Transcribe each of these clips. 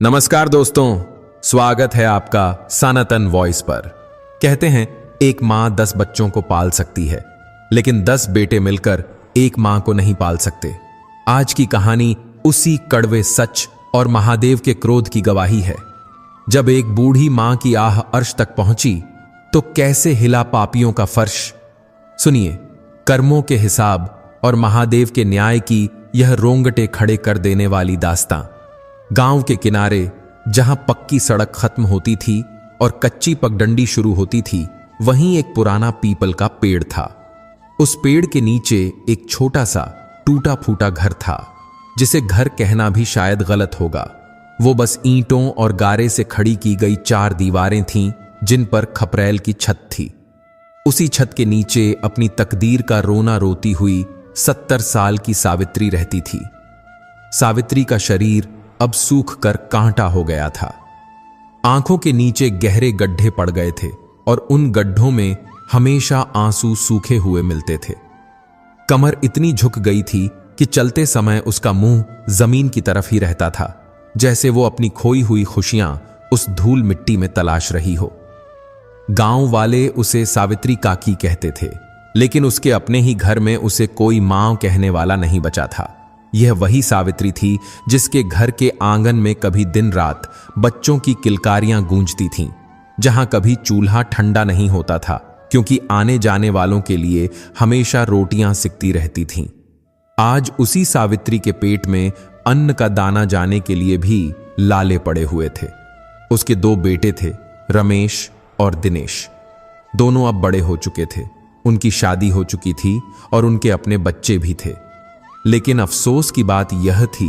नमस्कार दोस्तों, स्वागत है आपका सनातन वॉइस पर। कहते हैं एक मां 10 बच्चों को पाल सकती है, लेकिन 10 बेटे मिलकर एक मां को नहीं पाल सकते। आज की कहानी उसी कड़वे सच और महादेव के क्रोध की गवाही है। जब एक बूढ़ी मां की आह अर्श तक पहुंची तो कैसे हिला पापियों का फर्श। सुनिए कर्मों के हिसाब और महादेव के न्याय की यह रोंगटे खड़े कर देने वाली दास्तां। गांव के किनारे जहां पक्की सड़क खत्म होती थी और कच्ची पगडंडी शुरू होती थी, वहीं एक पुराना पीपल का पेड़ था। उस पेड़ के नीचे एक छोटा सा टूटा फूटा घर था, जिसे घर कहना भी शायद गलत होगा। वो बस ईंटों और गारे से खड़ी की गई 4 दीवारें थीं, जिन पर खपरेल की छत थी। उसी छत के नीचे अपनी तकदीर का रोना रोती हुई 70 साल की सावित्री रहती थी। सावित्री का शरीर अब सूख कर कांटा हो गया था। आंखों के नीचे गहरे गड्ढे पड़ गए थे और उन गड्ढों में हमेशा आंसू सूखे हुए मिलते थे। कमर इतनी झुक गई थी कि चलते समय उसका मुंह जमीन की तरफ ही रहता था, जैसे वो अपनी खोई हुई खुशियां उस धूल मिट्टी में तलाश रही हो। गांव वाले उसे सावित्री काकी कहते थे, लेकिन उसके अपने ही घर में उसे कोई मां कहने वाला नहीं बचा था। यह वही सावित्री थी जिसके घर के आंगन में कभी दिन रात बच्चों की किलकारियां गूंजती थीं, जहां कभी चूल्हा ठंडा नहीं होता था, क्योंकि आने जाने वालों के लिए हमेशा रोटियां सिकती रहती थीं। आज उसी सावित्री के पेट में अन्न का दाना जाने के लिए भी लाले पड़े हुए थे। उसके 2 बेटे थे, रमेश और दिनेश। दोनों अब बड़े हो चुके थे, उनकी शादी हो चुकी थी और उनके अपने बच्चे भी थे। लेकिन अफसोस की बात यह थी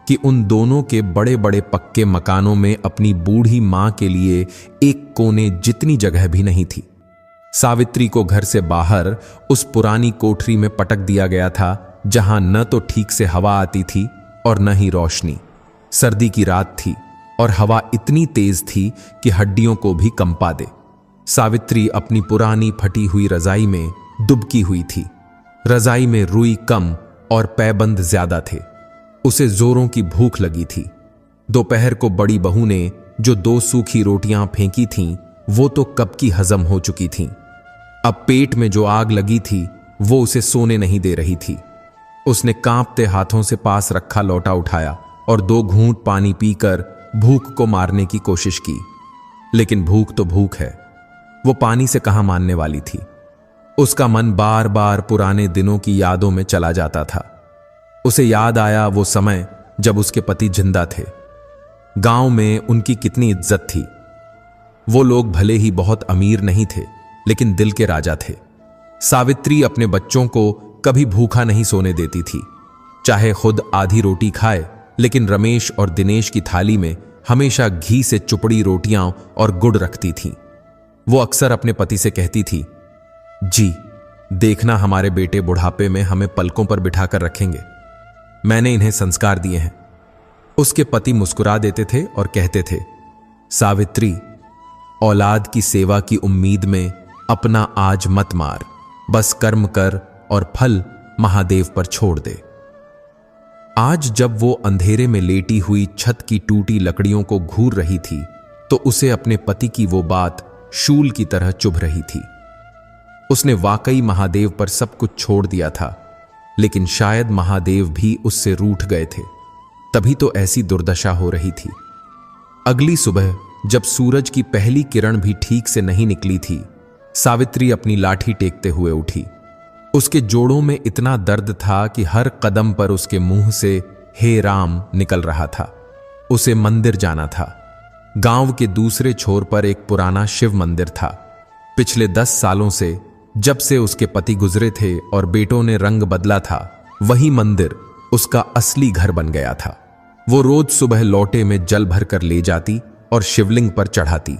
कि उन दोनों के बड़े बड़े पक्के मकानों में अपनी बूढ़ी मां के लिए एक कोने जितनी जगह भी नहीं थी। सावित्री को घर से बाहर उस पुरानी कोठरी में पटक दिया गया था, जहां न तो ठीक से हवा आती थी और न ही रोशनी। सर्दी की रात थी और हवा इतनी तेज थी कि हड्डियों को भी कंपा दे। सावित्री अपनी पुरानी फटी हुई रजाई में दुबकी हुई थी। रजाई में रुई कम और पैबंद ज्यादा थे। उसे जोरों की भूख लगी थी। दोपहर को बड़ी बहू ने जो 2 सूखी रोटियां फेंकी थीं, वो तो कब की हजम हो चुकी थीं। अब पेट में जो आग लगी थी वो उसे सोने नहीं दे रही थी। उसने कांपते हाथों से पास रखा लोटा उठाया और 2 घूंट पानी पीकर भूख को मारने की कोशिश की। लेकिन भूख तो भूख है, वो पानी से कहां मानने वाली थी। उसका मन बार बार पुराने दिनों की यादों में चला जाता था। उसे याद आया वो समय जब उसके पति जिंदा थे। गांव में उनकी कितनी इज्जत थी। वो लोग भले ही बहुत अमीर नहीं थे, लेकिन दिल के राजा थे। सावित्री अपने बच्चों को कभी भूखा नहीं सोने देती थी, चाहे खुद आधी रोटी खाए, लेकिन रमेश और दिनेश की थाली में हमेशा घी से चुपड़ी रोटियां और गुड़ रखती थी। वो अक्सर अपने पति से कहती थी, जी देखना हमारे बेटे बुढ़ापे में हमें पलकों पर बिठाकर रखेंगे, मैंने इन्हें संस्कार दिए हैं। उसके पति मुस्कुरा देते थे और कहते थे, सावित्री औलाद की सेवा की उम्मीद में अपना आज मत मार, बस कर्म कर और फल महादेव पर छोड़ दे। आज जब वो अंधेरे में लेटी हुई छत की टूटी लकड़ियों को घूर रही थी, तो उसे अपने पति की वो बात शूल की तरह चुभ रही थी। उसने वाकई महादेव पर सब कुछ छोड़ दिया था, लेकिन शायद महादेव भी उससे रूठ गए थे, तभी तो ऐसी दुर्दशा हो रही थी। अगली सुबह जब सूरज की पहली किरण भी ठीक से नहीं निकली थी, सावित्री अपनी लाठी टेकते हुए उठी। उसके जोड़ों में इतना दर्द था कि हर कदम पर उसके मुंह से हे राम निकल रहा था। उसे मंदिर जाना था। गांव के दूसरे छोर पर एक पुराना शिव मंदिर था। पिछले 10 सालों से जब से उसके पति गुजरे थे और बेटों ने रंग बदला था, वही मंदिर उसका असली घर बन गया था। वो रोज सुबह लोटे में जल भर कर ले जाती और शिवलिंग पर चढ़ाती।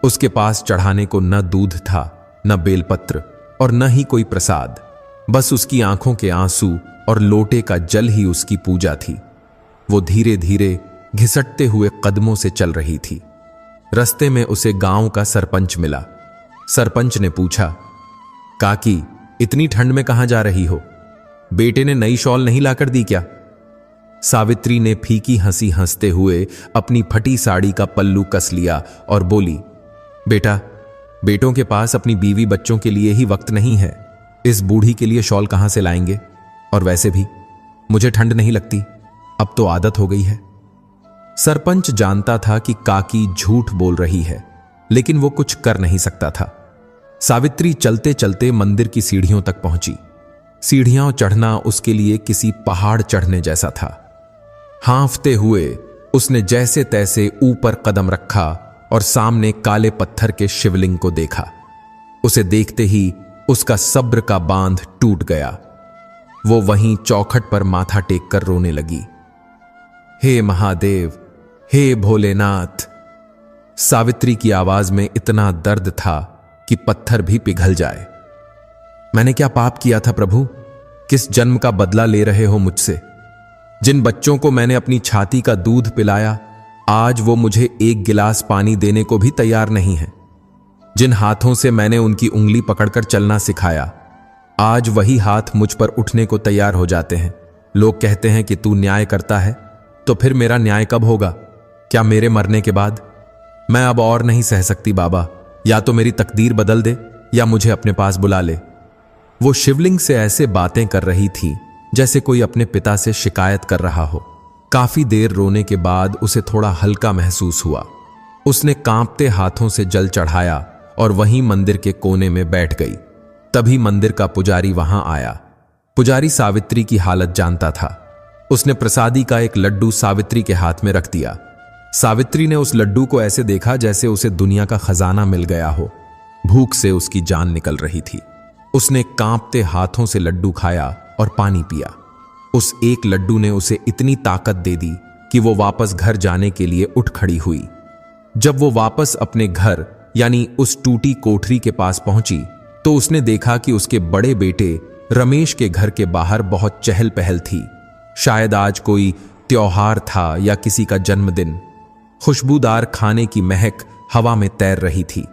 उसके पास चढ़ाने को न दूध था, न बेलपत्र और न ही कोई प्रसाद। बस उसकी आंखों के आंसू और लोटे का जल ही उसकी पूजा थी। वो धीरे धीरे घिसटते हुए कदमों से चल रही थी। रास्ते में उसे गांव का सरपंच मिला। सरपंच ने पूछा, काकी इतनी ठंड में कहां जा रही हो? बेटे ने नई शॉल नहीं लाकर दी क्या? सावित्री ने फीकी हंसी हंसते हुए अपनी फटी साड़ी का पल्लू कस लिया और बोली, बेटा, बेटों के पास अपनी बीवी बच्चों के लिए ही वक्त नहीं है। इस बूढ़ी के लिए शॉल कहां से लाएंगे? और वैसे भी मुझे ठंड नहीं लगती, अब तो आदत हो गई है। सरपंच जानता था कि काकी झूठ बोल रही है, लेकिन वो कुछ कर नहीं सकता था। सावित्री चलते चलते मंदिर की सीढ़ियों तक पहुंची। सीढ़ियां चढ़ना उसके लिए किसी पहाड़ चढ़ने जैसा था। हांफते हुए उसने जैसे तैसे ऊपर कदम रखा और सामने काले पत्थर के शिवलिंग को देखा। उसे देखते ही उसका सब्र का बांध टूट गया। वो वहीं चौखट पर माथा टेक कर रोने लगी। हे महादेव, हे भोलेनाथ। सावित्री की आवाज में इतना दर्द था कि पत्थर भी पिघल जाए। मैंने क्या पाप किया था प्रभु? किस जन्म का बदला ले रहे हो मुझसे? जिन बच्चों को मैंने अपनी छाती का दूध पिलाया, आज वो मुझे एक गिलास पानी देने को भी तैयार नहीं है। जिन हाथों से मैंने उनकी उंगली पकड़कर चलना सिखाया, आज वही हाथ मुझ पर उठने को तैयार हो जाते हैं। लोग कहते हैं कि तू न्याय करता है, तो फिर मेरा न्याय कब होगा? क्या मेरे मरने के बाद? मैं अब और नहीं सह सकती बाबा। या तो मेरी तकदीर बदल दे या मुझे अपने पास बुला ले। वो शिवलिंग से ऐसे बातें कर रही थी जैसे कोई अपने पिता से शिकायत कर रहा हो। काफी देर रोने के बाद उसे थोड़ा हल्का महसूस हुआ। उसने कांपते हाथों से जल चढ़ाया और वहीं मंदिर के कोने में बैठ गई। तभी मंदिर का पुजारी वहां आया। पुजारी सावित्री की हालत जानता था। उसने प्रसादी का एक लड्डू सावित्री के हाथ में रख दिया। सावित्री ने उस लड्डू को ऐसे देखा जैसे उसे दुनिया का खजाना मिल गया हो। भूख से उसकी जान निकल रही थी। उसने कांपते हाथों से लड्डू खाया और पानी पिया। उस एक लड्डू ने उसे इतनी ताकत दे दी कि वो वापस घर जाने के लिए उठ खड़ी हुई। जब वो वापस अपने घर यानी उस टूटी कोठरी के पास पहुंची तो उसने देखा कि उसके बड़े बेटे रमेश के घर के बाहर बहुत चहल पहल थी। शायद आज कोई त्योहार था या किसी का जन्मदिन। खुशबूदार खाने की महक हवा में तैर रही थी।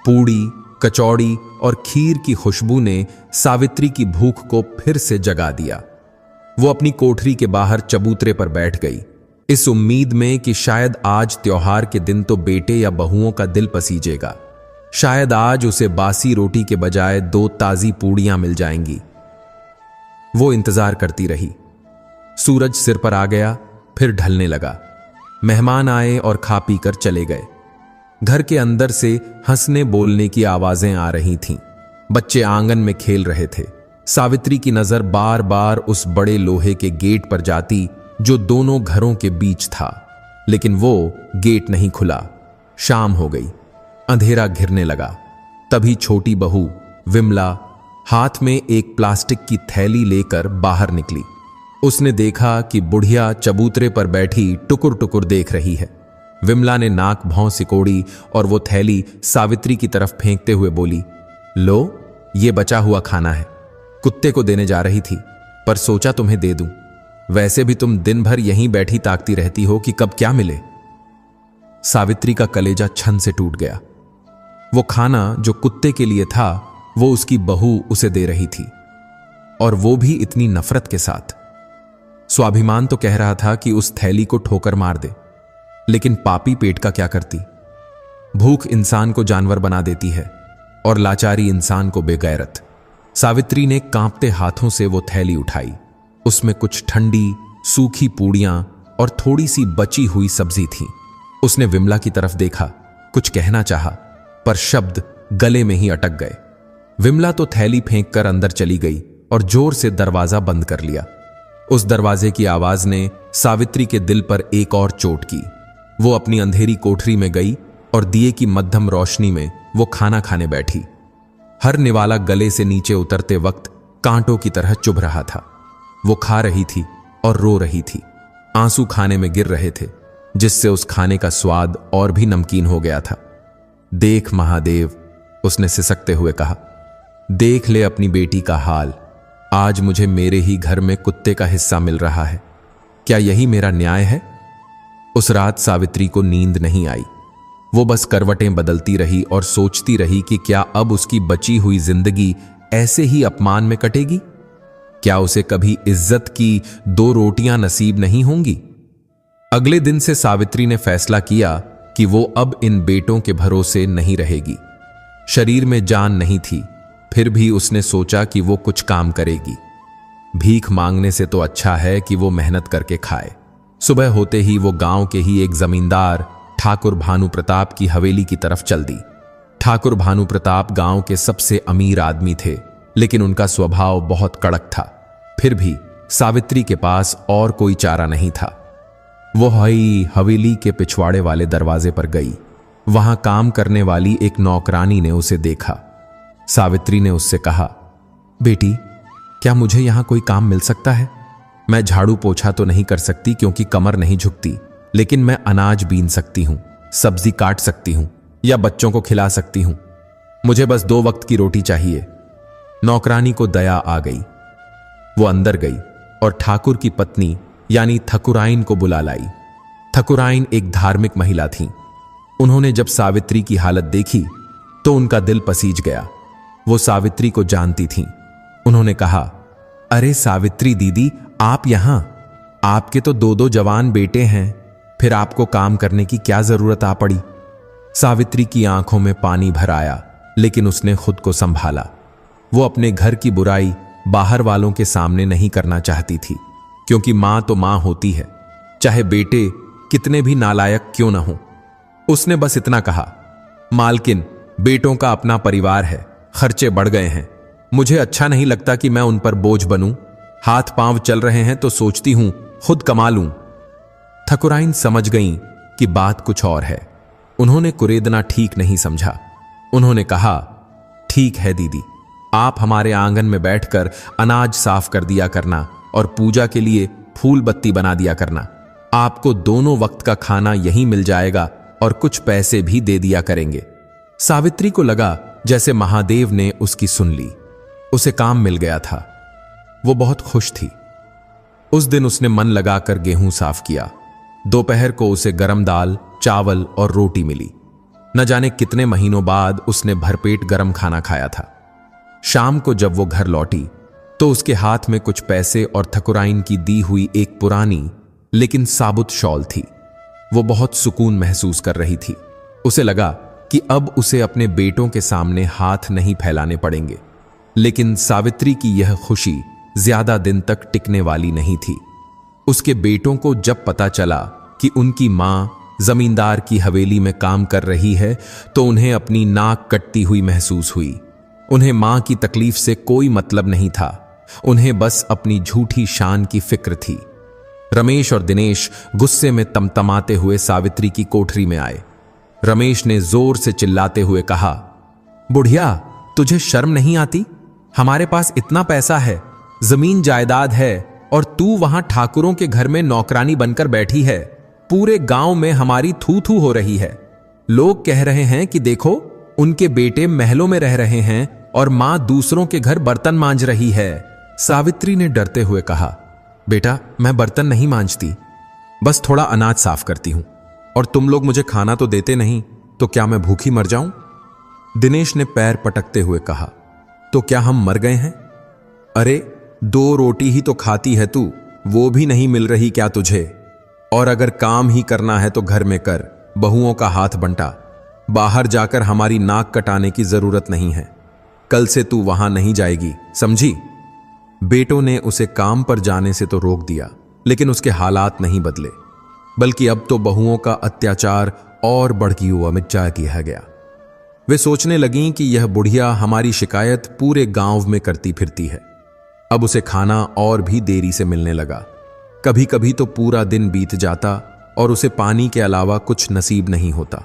पूड़ी, कचौड़ी और खीर की खुशबू ने सावित्री की भूख को फिर से जगा दिया। वो अपनी कोठरी के बाहर चबूतरे पर बैठ गई, इस उम्मीद में कि शायद आज त्योहार के दिन तो बेटे या बहुओं का दिल पसीजेगा। शायद आज उसे बासी रोटी के बजाय 2 ताजी पूड़ियां मिल जाएंगी। वो इंतजार करती रही। सूरज सिर पर आ गया, फिर ढलने लगा। मेहमान आए और खा पी कर चले गए। घर के अंदर से हंसने बोलने की आवाजें आ रही थीं। बच्चे आंगन में खेल रहे थे। सावित्री की नजर बार बार उस बड़े लोहे के गेट पर जाती जो दोनों घरों के बीच था, लेकिन वो गेट नहीं खुला। शाम हो गई, अंधेरा घिरने लगा। तभी छोटी बहू विमला हाथ में एक प्लास्टिक की थैली लेकर बाहर निकली। उसने देखा कि बुढ़िया चबूतरे पर बैठी टुकुर टुकुर देख रही है। विमला ने नाक भौं सिकोड़ी और वो थैली सावित्री की तरफ फेंकते हुए बोली, लो, ये बचा हुआ खाना है। कुत्ते को देने जा रही थी, पर सोचा तुम्हें दे दूं। वैसे भी तुम दिन भर यहीं बैठी ताकती रहती हो कि कब क्या मिले। सावित्री का कलेजा छन से टूट गया। वो खाना जो कुत्ते के लिए था, वो उसकी बहू उसे दे रही थी, और वो भी इतनी नफरत के साथ। स्वाभिमान तो कह रहा था कि उस थैली को ठोकर मार दे, लेकिन पापी पेट का क्या करती। भूख इंसान को जानवर बना देती है और लाचारी इंसान को बेगैरत। सावित्री ने कांपते हाथों से वो थैली उठाई। उसमें कुछ ठंडी सूखी पूड़ियां और थोड़ी सी बची हुई सब्जी थी। उसने विमला की तरफ देखा, कुछ कहना चाहा, पर शब्द गले में ही अटक गए। विमला तो थैली फेंक कर अंदर चली गई और जोर से दरवाजा बंद कर लिया। उस दरवाजे की आवाज ने सावित्री के दिल पर एक और चोट की। वो अपनी अंधेरी कोठरी में गई और दिए की मध्यम रोशनी में वो खाना खाने बैठी। हर निवाला गले से नीचे उतरते वक्त कांटों की तरह चुभ रहा था। वो खा रही थी और रो रही थी। आंसू खाने में गिर रहे थे, जिससे उस खाने का स्वाद और भी नमकीन हो गया था। देख महादेव, उसने सिसकते हुए कहा, देख ले अपनी बेटी का हाल। आज मुझे मेरे ही घर में कुत्ते का हिस्सा मिल रहा है। क्या यही मेरा न्याय है? उस रात सावित्री को नींद नहीं आई। वो बस करवटें बदलती रही और सोचती रही कि क्या अब उसकी बची हुई जिंदगी ऐसे ही अपमान में कटेगी? क्या उसे कभी इज्जत की 2 रोटियां नसीब नहीं होंगी? अगले दिन से सावित्री ने फैसला किया कि वो अब इन बेटों के भरोसे नहीं रहेगी। शरीर में जान नहीं थी, फिर भी उसने सोचा कि वो कुछ काम करेगी। भीख मांगने से तो अच्छा है कि वो मेहनत करके खाए। सुबह होते ही वो गांव के ही एक जमींदार ठाकुर भानु प्रताप की हवेली की तरफ चल दी। ठाकुर भानु प्रताप गांव के सबसे अमीर आदमी थे, लेकिन उनका स्वभाव बहुत कड़क था। फिर भी सावित्री के पास और कोई चारा नहीं था। वो हवेली के पिछवाड़े वाले दरवाजे पर गई। वहां काम करने वाली एक नौकरानी ने उसे देखा। सावित्री ने उससे कहा, बेटी, क्या मुझे यहां कोई काम मिल सकता है? मैं झाड़ू पोछा तो नहीं कर सकती क्योंकि कमर नहीं झुकती, लेकिन मैं अनाज बीन सकती हूं, सब्जी काट सकती हूं या बच्चों को खिला सकती हूं। मुझे बस 2 वक्त की रोटी चाहिए। नौकरानी को दया आ गई। वो अंदर गई और ठाकुर की पत्नी यानी ठकुराइन को बुला लाई। ठकुराइन एक धार्मिक महिला थी। उन्होंने जब सावित्री की हालत देखी तो उनका दिल पसीज गया। वो सावित्री को जानती थीं। उन्होंने कहा, अरे सावित्री दीदी, आप यहां? आपके तो 2 जवान बेटे हैं, फिर आपको काम करने की क्या जरूरत आ पड़ी? सावित्री की आंखों में पानी भर आया, लेकिन उसने खुद को संभाला। वो अपने घर की बुराई बाहर वालों के सामने नहीं करना चाहती थी, क्योंकि मां तो मां होती है, चाहे बेटे कितने भी नालायक क्यों ना हो। उसने बस इतना कहा, मालकिन, बेटों का अपना परिवार है, खर्चे बढ़ गए हैं। मुझे अच्छा नहीं लगता कि मैं उन पर बोझ बनूं। हाथ पांव चल रहे हैं तो सोचती हूं खुद कमा लूं। ठकुराइन समझ गईं कि बात कुछ और है। उन्होंने कुरेदना ठीक नहीं समझा। उन्होंने कहा, ठीक है दीदी, आप हमारे आंगन में बैठकर अनाज साफ कर दिया करना और पूजा के लिए फूल बत्ती बना दिया करना। आपको 2 वक्त का खाना यहीं मिल जाएगा और कुछ पैसे भी दे दिया करेंगे। सावित्री को लगा जैसे महादेव ने उसकी सुन ली। उसे काम मिल गया था। वो बहुत खुश थी। उस दिन उसने मन लगाकर गेहूं साफ किया। दोपहर को उसे गरम दाल, चावल और रोटी मिली। न जाने कितने महीनों बाद उसने भरपेट गरम खाना खाया था। शाम को जब वो घर लौटी तो उसके हाथ में कुछ पैसे और ठकुराइन की दी हुई एक पुरानी लेकिन साबुत शॉल थी। वो बहुत सुकून महसूस कर रही थी। उसे लगा कि अब उसे अपने बेटों के सामने हाथ नहीं फैलाने पड़ेंगे। लेकिन सावित्री की यह खुशी ज्यादा दिन तक टिकने वाली नहीं थी। उसके बेटों को जब पता चला कि उनकी मां जमींदार की हवेली में काम कर रही है तो उन्हें अपनी नाक कटती हुई महसूस हुई। उन्हें मां की तकलीफ से कोई मतलब नहीं था। उन्हें बस अपनी झूठी शान की फिक्र थी। रमेश और दिनेश गुस्से में तमतमाते हुए सावित्री की कोठरी में आए। रमेश ने जोर से चिल्लाते हुए कहा, बुढ़िया, तुझे शर्म नहीं आती? हमारे पास इतना पैसा है, जमीन जायदाद है, और तू वहां ठाकुरों के घर में नौकरानी बनकर बैठी है। पूरे गांव में हमारी थू थू हो रही है। लोग कह रहे हैं कि देखो, उनके बेटे महलों में रह रहे हैं और मां दूसरों के घर बर्तन मांज रही है। सावित्री ने डरते हुए कहा, बेटा, मैं बर्तन नहीं मांजती, बस थोड़ा अनाज साफ करती हूं, और तुम लोग मुझे खाना तो देते नहीं, तो क्या मैं भूखी मर जाऊं? दिनेश ने पैर पटकते हुए कहा, तो क्या हम मर गए हैं? अरे 2 रोटी ही तो खाती है तू, वो भी नहीं मिल रही क्या तुझे? और अगर काम ही करना है तो घर में कर, बहुओं का हाथ बंटा। बाहर जाकर हमारी नाक कटाने की जरूरत नहीं है। कल से तू वहां नहीं जाएगी, समझी? बेटों ने उसे काम पर जाने से तो रोक दिया, लेकिन उसके हालात नहीं बदले, बल्कि अब तो बहुओं का अत्याचार और बढ़ती हुआ मिर्चा किया गया। वे सोचने लगीं कि यह बुढ़िया हमारी शिकायत पूरे गांव में करती फिरती है। अब उसे खाना और भी देरी से मिलने लगा। कभी कभी तो पूरा दिन बीत जाता और उसे पानी के अलावा कुछ नसीब नहीं होता।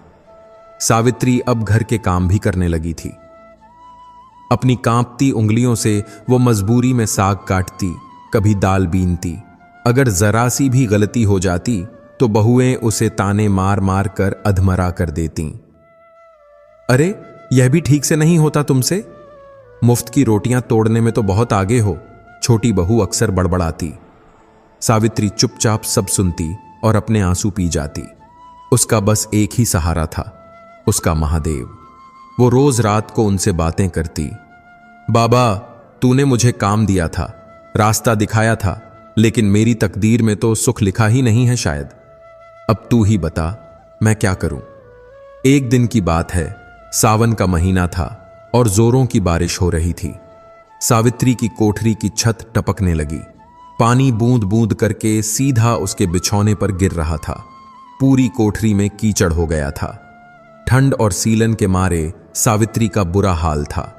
सावित्री अब घर के काम भी करने लगी थी। अपनी कांपती उंगलियों से वो मजबूरी में साग काटती, कभी दाल बीनती। अगर जरा सी भी गलती हो जाती तो बहुएं उसे ताने मार मार कर अधमरा कर देती। अरे, यह भी ठीक से नहीं होता तुमसे? मुफ्त की रोटियां तोड़ने में तो बहुत आगे हो, छोटी बहू अक्सर बड़बड़ाती। सावित्री चुपचाप सब सुनती और अपने आंसू पी जाती। उसका बस एक ही सहारा था, उसका महादेव। वो रोज रात को उनसे बातें करती। बाबा, तूने मुझे काम दिया था, रास्ता दिखाया था, लेकिन मेरी तकदीर में तो सुख लिखा ही नहीं है शायद। अब तू ही बता, मैं क्या करूं। एक दिन की बात है, सावन का महीना था और जोरों की बारिश हो रही थी। सावित्री की कोठरी की छत टपकने लगी। पानी बूंद बूंद करके सीधा उसके बिछौने पर गिर रहा था। पूरी कोठरी में कीचड़ हो गया था। ठंड और सीलन के मारे सावित्री का बुरा हाल था।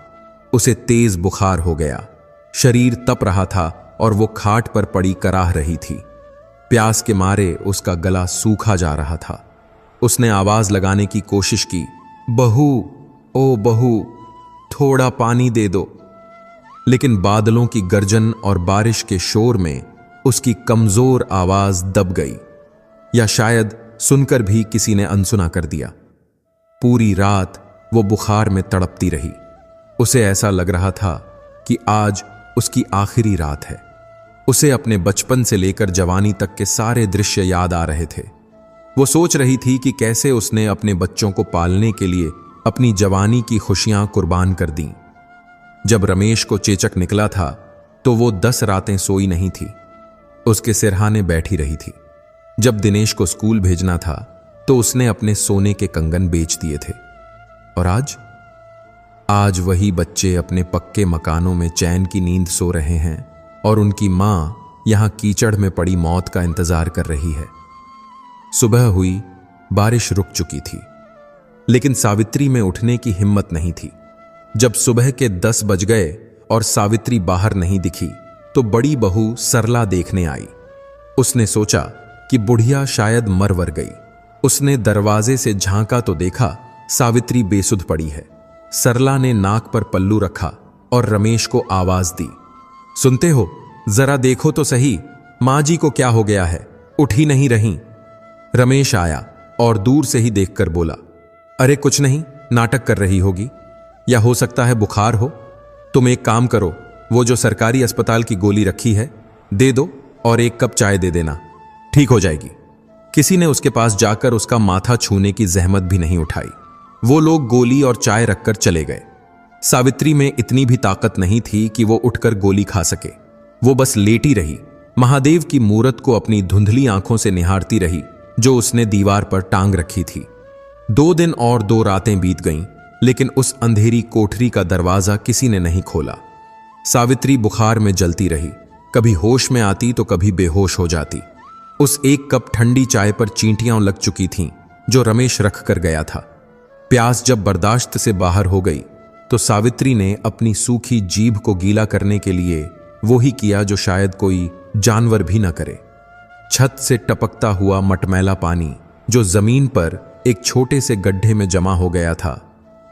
उसे तेज बुखार हो गया, शरीर तप रहा था और वो खाट पर पड़ी कराह रही थी। प्यास के मारे उसका गला सूखा जा रहा था। उसने आवाज लगाने की कोशिश की, बहू, ओ बहू, थोड़ा पानी दे दो। लेकिन बादलों की गर्जन और बारिश के शोर में उसकी कमजोर आवाज दब गई, या शायद सुनकर भी किसी ने अनसुना कर दिया। पूरी रात वो बुखार में तड़पती रही। उसे ऐसा लग रहा था कि आज उसकी आखिरी रात है। उसे अपने बचपन से लेकर जवानी तक के सारे दृश्य याद आ रहे थे। वो सोच रही थी कि कैसे उसने अपने बच्चों को पालने के लिए अपनी जवानी की खुशियां कुर्बान कर दी। जब रमेश को चेचक निकला था तो वो 10 रातें सोई नहीं थी। उसके सिरहाने बैठी रही थी। जब दिनेश को स्कूल भेजना था तो उसने अपने सोने के कंगन बेच दिए थे। और आज वही बच्चे अपने पक्के मकानों में चैन की नींद सो रहे हैं और उनकी मां यहां कीचड़ में पड़ी मौत का इंतजार कर रही है। सुबह हुई, बारिश रुक चुकी थी, लेकिन सावित्री में उठने की हिम्मत नहीं थी। जब सुबह के 10 बज गए और सावित्री बाहर नहीं दिखी तो बड़ी बहू सरला देखने आई। उसने सोचा कि बुढ़िया शायद मर गई। उसने दरवाजे से झांका तो देखा सावित्री बेसुध पड़ी है। सरला ने नाक पर पल्लू रखा और रमेश को आवाज दी, सुनते हो, जरा देखो तो सही, मां जी को क्या हो गया है, उठ ही नहीं रही। रमेश आया और दूर से ही देखकर बोला, अरे कुछ नहीं, नाटक कर रही होगी, या हो सकता है बुखार हो। तुम एक काम करो, वो जो सरकारी अस्पताल की गोली रखी है दे दो और 1 कप चाय दे देना, ठीक हो जाएगी। किसी ने उसके पास जाकर उसका माथा छूने की जहमत भी नहीं उठाई। वो लोग गोली और चाय रखकर चले गए। सावित्री में इतनी भी ताकत नहीं थी कि वो उठकर गोली खा सके। वो बस लेटी रही, महादेव की मूरत को अपनी धुंधली आंखों से निहारती रही जो उसने दीवार पर टांग रखी थी। 2 दिन और 2 रातें बीत गईं, लेकिन उस अंधेरी कोठरी का दरवाजा किसी ने नहीं खोला। सावित्री बुखार में जलती रही, कभी होश में आती तो कभी बेहोश हो जाती। उस 1 कप ठंडी चाय पर चींटियां लग चुकी थीं जो रमेश रख कर गया था। प्यास जब बर्दाश्त से बाहर हो गई तो सावित्री ने अपनी सूखी जीभ को गीला करने के लिए वो ही किया जो शायद कोई जानवर भी न करे। छत से टपकता हुआ मटमैला पानी जो जमीन पर एक छोटे से गड्ढे में जमा हो गया था,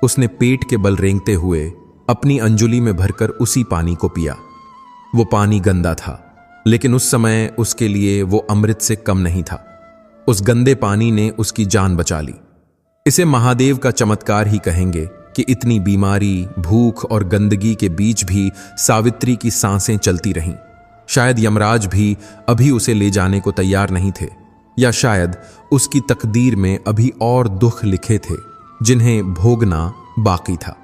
उसने पेट के बल रेंगते हुए अपनी अंजुली में भरकर उसी पानी को पिया। वो पानी गंदा था, लेकिन उस समय उसके लिए वो अमृत से कम नहीं था। उस गंदे पानी ने उसकी जान बचा ली। इसे महादेव का चमत्कार ही कहेंगे कि इतनी बीमारी, भूख और गंदगी के बीच भी सावित्री की सांसें चलती रहीं। शायद यमराज भी अभी उसे ले जाने को तैयार नहीं थे, या शायद उसकी तकदीर में अभी और दुख लिखे थे जिन्हें भोगना बाकी था।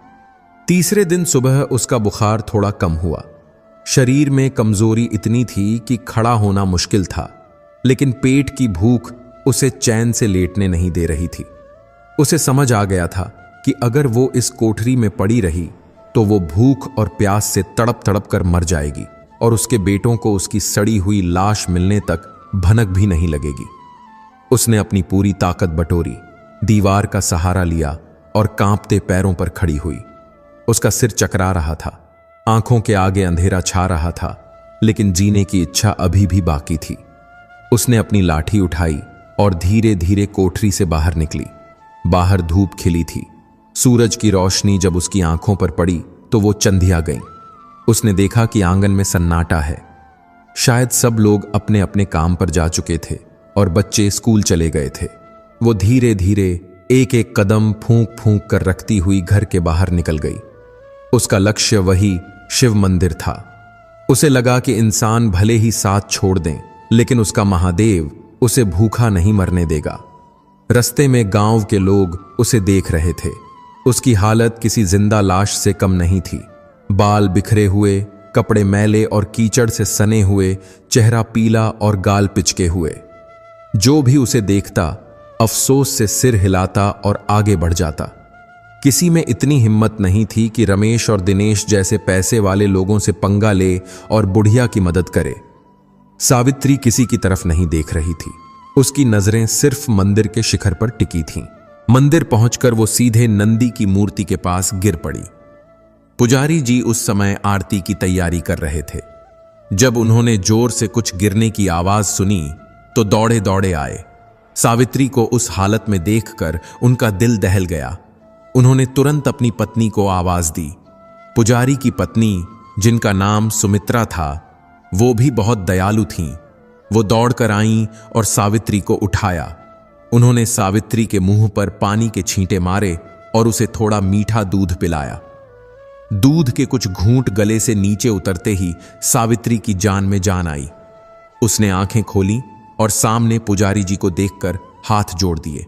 तीसरे दिन सुबह उसका बुखार थोड़ा कम हुआ। शरीर में कमजोरी इतनी थी कि खड़ा होना मुश्किल था, लेकिन पेट की भूख उसे चैन से लेटने नहीं दे रही थी। उसे समझ आ गया था कि अगर वो इस कोठरी में पड़ी रही तो वो भूख और प्यास से तड़प तड़प कर मर जाएगी और उसके बेटों को उसकी सड़ी हुई लाश मिलने तक भनक भी नहीं लगेगी। उसने अपनी पूरी ताकत बटोरी, दीवार का सहारा लिया और कांपते पैरों पर खड़ी हुई। उसका सिर चकरा रहा था, आंखों के आगे अंधेरा छा रहा था, लेकिन जीने की इच्छा अभी भी बाकी थी। उसने अपनी लाठी उठाई और धीरे धीरे कोठरी से बाहर निकली। बाहर धूप खिली थी। सूरज की रोशनी जब उसकी आंखों पर पड़ी तो वो चंधिया गई। उसने देखा कि आंगन में सन्नाटा है। शायद सब लोग अपने अपने काम पर जा चुके थे और बच्चे स्कूल चले गए थे। वो धीरे धीरे एक एक कदम फूंक फूंक कर रखती हुई घर के बाहर निकल गई। उसका लक्ष्य वही शिव मंदिर था। उसे लगा कि इंसान भले ही साथ छोड़ दें, लेकिन उसका महादेव उसे भूखा नहीं मरने देगा। रस्ते में गांव के लोग उसे देख रहे थे। उसकी हालत किसी जिंदा लाश से कम नहीं थी। बाल बिखरे हुए, कपड़े मैले और कीचड़ से सने हुए, चेहरा पीला और गाल पिचके हुए। जो भी उसे देखता अफसोस से सिर हिलाता और आगे बढ़ जाता। किसी में इतनी हिम्मत नहीं थी कि रमेश और दिनेश जैसे पैसे वाले लोगों से पंगा ले और बुढ़िया की मदद करे। सावित्री किसी की तरफ नहीं देख रही थी। उसकी नजरें सिर्फ मंदिर के शिखर पर टिकी थीं। मंदिर पहुंचकर वो सीधे नंदी की मूर्ति के पास गिर पड़ी। पुजारी जी उस समय आरती की तैयारी कर रहे थे। जब उन्होंने जोर से कुछ गिरने की आवाज सुनी तो दौड़े दौड़े आए। सावित्री को उस हालत में देखकर उनका दिल दहल गया। उन्होंने तुरंत अपनी पत्नी को आवाज दी। पुजारी की पत्नी, जिनका नाम सुमित्रा था, वो भी बहुत दयालु थीं। वो दौड़कर आईं और सावित्री को उठाया। उन्होंने सावित्री के मुंह पर पानी के छींटे मारे और उसे थोड़ा मीठा दूध पिलाया। दूध के कुछ घूंट गले से नीचे उतरते ही सावित्री की जान में जान आई। उसने आंखें खोली और सामने पुजारी जी को देखकर हाथ जोड़ दिए।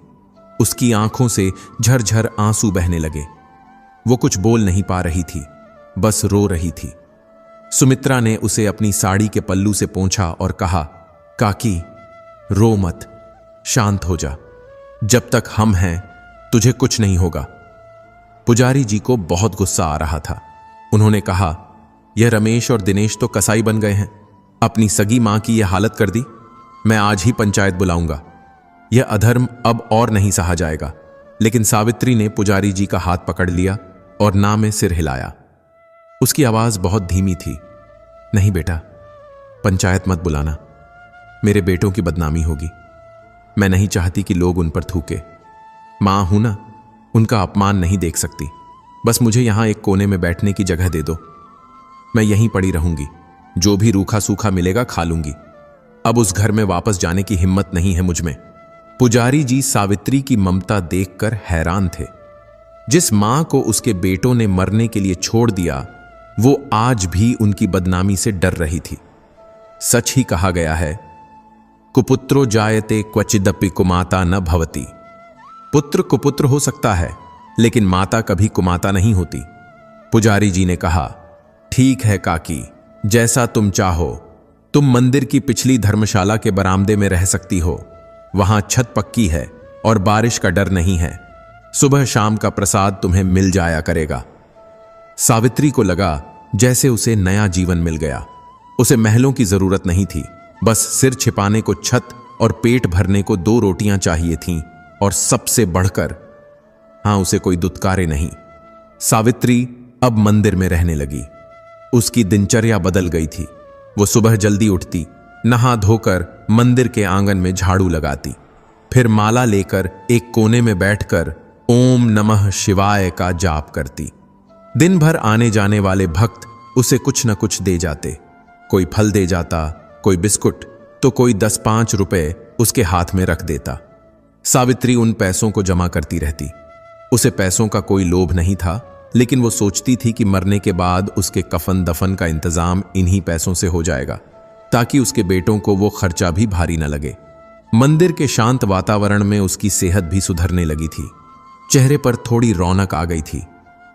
उसकी आंखों से झरझर आंसू बहने लगे। वो कुछ बोल नहीं पा रही थी, बस रो रही थी। सुमित्रा ने उसे अपनी साड़ी के पल्लू से पोंछा और कहा, काकी, रो मत, शांत हो जा। जब तक हम हैं तुझे कुछ नहीं होगा। पुजारी जी को बहुत गुस्सा आ रहा था। उन्होंने कहा, यह रमेश और दिनेश तो कसाई बन गए हैं। अपनी सगी मां की यह हालत कर दी। मैं आज ही पंचायत बुलाऊंगा। यह अधर्म अब और नहीं सहा जाएगा। लेकिन सावित्री ने पुजारी जी का हाथ पकड़ लिया और ना में सिर हिलाया। उसकी आवाज बहुत धीमी थी। नहीं बेटा, पंचायत मत बुलाना। मेरे बेटों की बदनामी होगी। मैं नहीं चाहती कि लोग उन पर थूके। मां हूं ना, उनका अपमान नहीं देख सकती। बस मुझे यहां एक कोने में बैठने की जगह दे दो। मैं यहीं पड़ी रहूंगी। जो भी रूखा सूखा मिलेगा खा लूंगी। अब उस घर में वापस जाने की हिम्मत नहीं है मुझ में। पुजारी जी सावित्री की ममता देखकर हैरान थे। जिस मां को उसके बेटों ने मरने के लिए छोड़ दिया, वो आज भी उनकी बदनामी से डर रही थी। सच ही कहा गया है, कुपुत्रो जायते क्वचिदपि कुमाता न भवति। पुत्र कुपुत्र हो सकता है, लेकिन माता कभी कुमाता नहीं होती। पुजारी जी ने कहा, ठीक है काकी, जैसा तुम चाहो। तुम मंदिर की पिछली धर्मशाला के बरामदे में रह सकती हो। वहां छत पक्की है और बारिश का डर नहीं है। सुबह शाम का प्रसाद तुम्हें मिल जाया करेगा। सावित्री को लगा जैसे उसे नया जीवन मिल गया। उसे महलों की जरूरत नहीं थी। बस सिर छिपाने को छत और पेट भरने को 2 रोटियां चाहिए थीं, और सबसे बढ़कर उसे कोई दुत्कारे नहीं। सावित्री अब मंदिर में रहने लगी। उसकी दिनचर्या बदल गई थी। वो सुबह जल्दी उठती, नहा धोकर मंदिर के आंगन में झाड़ू लगाती, फिर माला लेकर एक कोने में बैठकर ओम नमः शिवाय का जाप करती। दिन भर आने जाने वाले भक्त उसे कुछ न कुछ दे जाते। कोई फल दे जाता, कोई बिस्कुट, तो कोई 10-5 रुपए उसके हाथ में रख देता। सावित्री उन पैसों को जमा करती रहती। उसे पैसों का कोई लोभ नहीं था, लेकिन वो सोचती थी कि मरने के बाद उसके कफन दफन का इंतजाम इन्हीं पैसों से हो जाएगा, ताकि उसके बेटों को वो खर्चा भी भारी न लगे। मंदिर के शांत वातावरण में उसकी सेहत भी सुधरने लगी थी। चेहरे पर थोड़ी रौनक आ गई थी।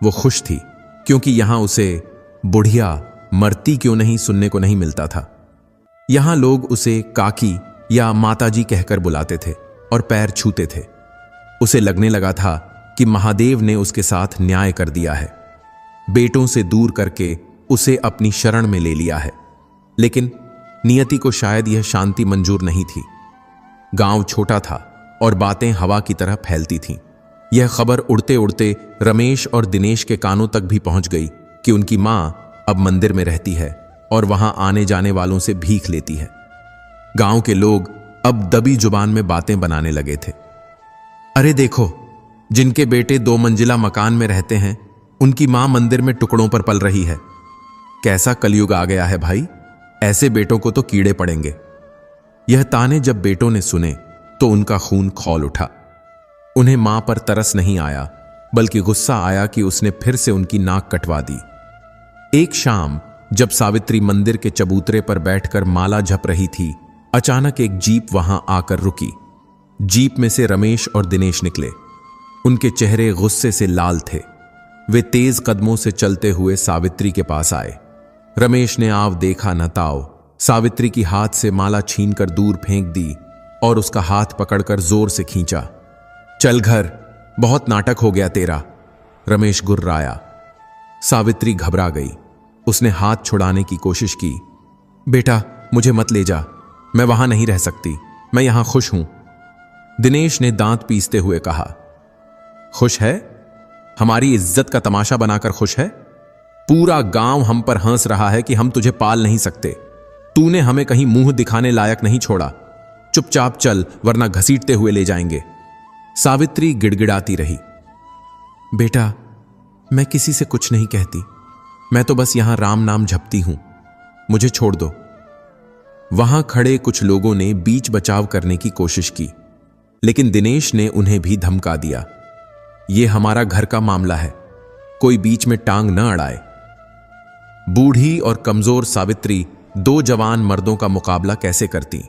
वो खुश थी, क्योंकि यहां उसे बुढ़िया मरती क्यों नहीं सुनने को नहीं मिलता था। यहां लोग उसे काकी या माताजी कहकर बुलाते थे और पैर छूते थे। उसे लगने लगा था कि महादेव ने उसके साथ न्याय कर दिया है। बेटों से दूर करके उसे अपनी शरण में ले लिया है। लेकिन नियति को शायद यह शांति मंजूर नहीं थी। गांव छोटा था और बातें हवा की तरह फैलती थीं। यह खबर उड़ते उड़ते रमेश और दिनेश के कानों तक भी पहुंच गई कि उनकी मां अब मंदिर में रहती है और वहां आने जाने वालों से भीख लेती है। गांव के लोग अब दबी जुबान में बातें बनाने लगे थे। अरे देखो, जिनके बेटे 2 मंजिला मकान में रहते हैं, उनकी मां मंदिर में टुकड़ों पर पल रही है। कैसा कलयुग आ गया है भाई, ऐसे बेटों को तो कीड़े पड़ेंगे। यह ताने जब बेटों ने सुने तो उनका खून खौल उठा। उन्हें मां पर तरस नहीं आया, बल्कि गुस्सा आया कि उसने फिर से उनकी नाक कटवा दी। एक शाम जब सावित्री मंदिर के चबूतरे पर बैठकर माला जप रही थी, अचानक एक जीप वहां आकर रुकी। जीप में से रमेश और दिनेश निकले। उनके चेहरे गुस्से से लाल थे। वे तेज कदमों से चलते हुए सावित्री के पास आए। रमेश ने आव देखा न ताव, सावित्री की हाथ से माला छीनकर दूर फेंक दी और उसका हाथ पकड़कर जोर से खींचा। चल घर, बहुत नाटक हो गया तेरा। रमेश गुर्राया। सावित्री घबरा गई। उसने हाथ छुड़ाने की कोशिश की। बेटा मुझे मत ले जा, मैं वहां नहीं रह सकती, मैं यहां खुश हूं। दिनेश ने दांत पीसते हुए कहा। खुश है? हमारी इज्जत का तमाशा बनाकर खुश है? पूरा गांव हम पर हंस रहा है कि हम तुझे पाल नहीं सकते। तूने हमें कहीं मुंह दिखाने लायक नहीं छोड़ा। चुपचाप चल, वरना घसीटते हुए ले जाएंगे। सावित्री गिड़गिड़ाती रही। बेटा मैं किसी से कुछ नहीं कहती, मैं तो बस यहां राम नाम जपती हूं, मुझे छोड़ दो। वहां खड़े कुछ लोगों ने बीच बचाव करने की कोशिश की, लेकिन दिनेश ने उन्हें भी धमका दिया। यह हमारा घर का मामला है, कोई बीच में टांग न अड़ाए। बूढ़ी और कमजोर सावित्री दो जवान मर्दों का मुकाबला कैसे करती?